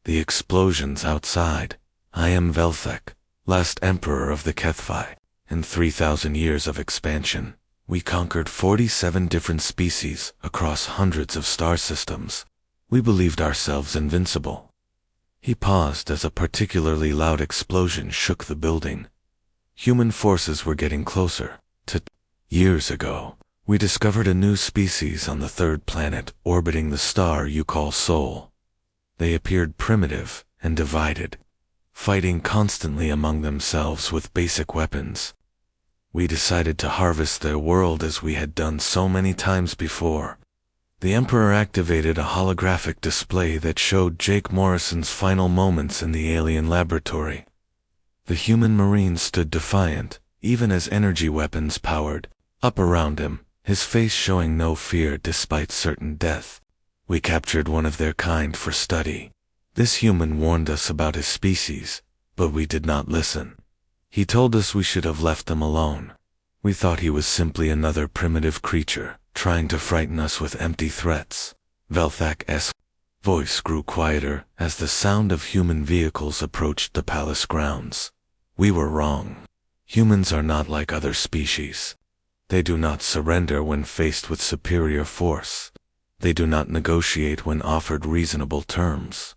the explosions outside. I am Velthak, last Emperor of the HFY. In 3,000 years of expansion, we conquered 47 different species across hundreds of star systems. We believed ourselves invincible. He paused as a particularly loud explosion shook the building. Human forces were getting closer. Years ago, we discovered a new species on the third planet orbiting the star you call Sol. They appeared primitive and divided, fighting constantly among themselves with basic weapons. We decided to harvest their world as we had done so many times before. The Emperor activated a holographic display that showed Jake Morrison's final moments in the alien laboratory. The human marine stood defiant, even as energy weapons powered up around him, his face showing no fear despite certain death. We captured one of their kind for study. This human warned us about his species, but we did not listen. He told us we should have left them alone. We thought he was simply another primitive creature, trying to frighten us with empty threats. Velthak's voice grew quieter as the sound of human vehicles approached the palace grounds. We were wrong. Humans are not like other species. They do not surrender when faced with superior force. They do not negotiate when offered reasonable terms.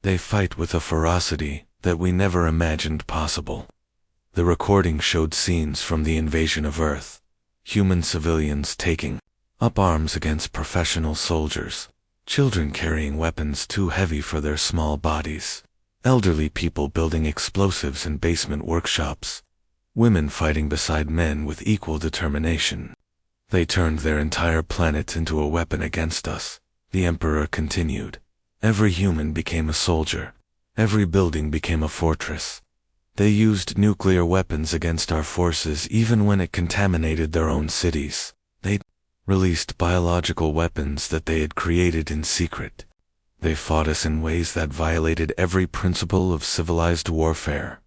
They fight with a ferocity that we never imagined possible. The recording showed scenes from the invasion of Earth, human civilians taking up arms against professional soldiers, children carrying weapons too heavy for their small bodies, elderly people building explosives in basement workshops, women fighting beside men with equal determination. They turned their entire planet into a weapon against us, the Emperor continued. Every human became a soldier. Every building became a fortress. They used nuclear weapons against our forces even when it contaminated their own cities. They released biological weapons that they had created in secret. They fought us in ways that violated every principle of civilized warfare.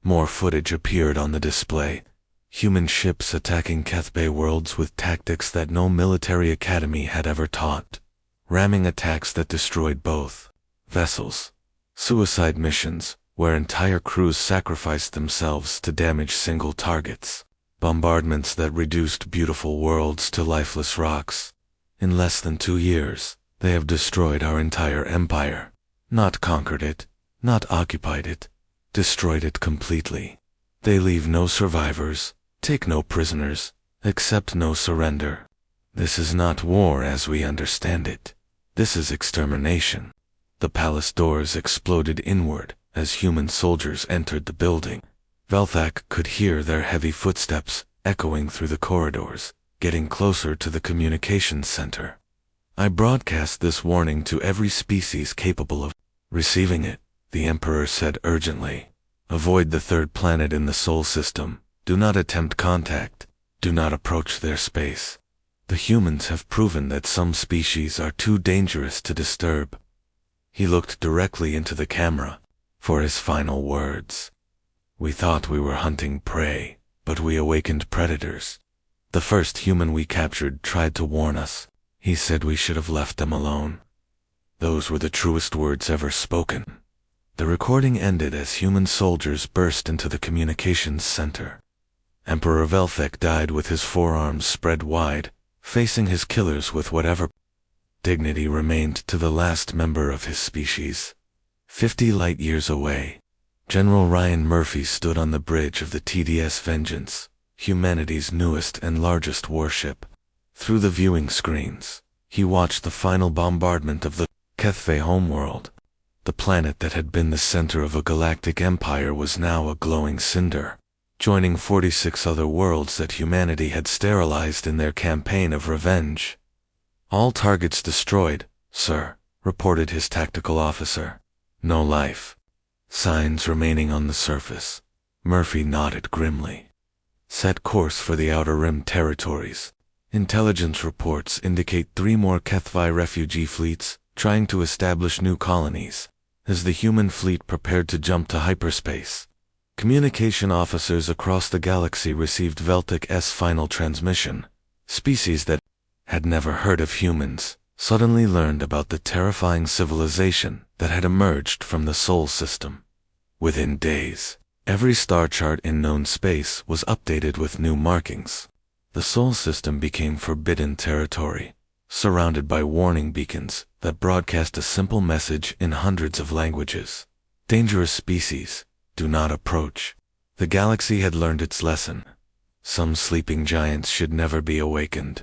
More footage appeared on the display. Human ships attacking HFY worlds with tactics that no military academy had ever taught. Ramming attacks that destroyed both vessels. Suicide missions, where entire crews sacrificed themselves to damage single targets. Bombardments that reduced beautiful worlds to lifeless rocks. In less than 2 years, they have destroyed our entire empire. Not conquered it, not occupied it, destroyed it completely. They leave no survivors, take no prisoners, accept no surrender. This is not war as we understand it. This is extermination. The palace doors exploded inward as human soldiers entered the building. Velthak could hear their heavy footsteps echoing through the corridors, getting closer to the communications center. I broadcast this warning to every species capable of receiving it, the Emperor said urgently. Avoid the third planet in the Sol system. Do not attempt contact. Do not approach their space. The humans have proven that some species are too dangerous to disturb. He looked directly into the camera for his final words. We thought we were hunting prey, but we awakened predators. The first human we captured tried to warn us. He said we should have left them alone. Those were the truest words ever spoken. The recording ended as human soldiers burst into the communications center. Emperor Velthak died with his forearms spread wide, facing his killers with whatever dignity remained to the last member of his species. 50 light-years away, General Ryan Murphy stood on the bridge of the TDS Vengeance, humanity's newest and largest warship. Through the viewing screens, he watched the final bombardment of the HFY homeworld. The planet that had been the center of a galactic empire was now a glowing cinder, joining 46 other worlds that humanity had sterilized in their campaign of revenge. All targets destroyed, sir, reported his tactical officer. No life signs remaining on the surface. Murphy nodded grimly. Set course for the Outer Rim territories. Intelligence reports indicate 3 more HFY refugee fleets trying to establish new colonies, as the human fleet prepared to jump to hyperspace. Communication officers across the galaxy received Veltic's final transmission. Species that had never heard of humans suddenly learned about the terrifying civilization that had emerged from the Sol system. Within days, every star chart in known space was updated with new markings. The Sol system became forbidden territory, surrounded by warning beacons that broadcast a simple message in hundreds of languages. Dangerous species, do not approach. The galaxy had learned its lesson. Some sleeping giants should never be awakened.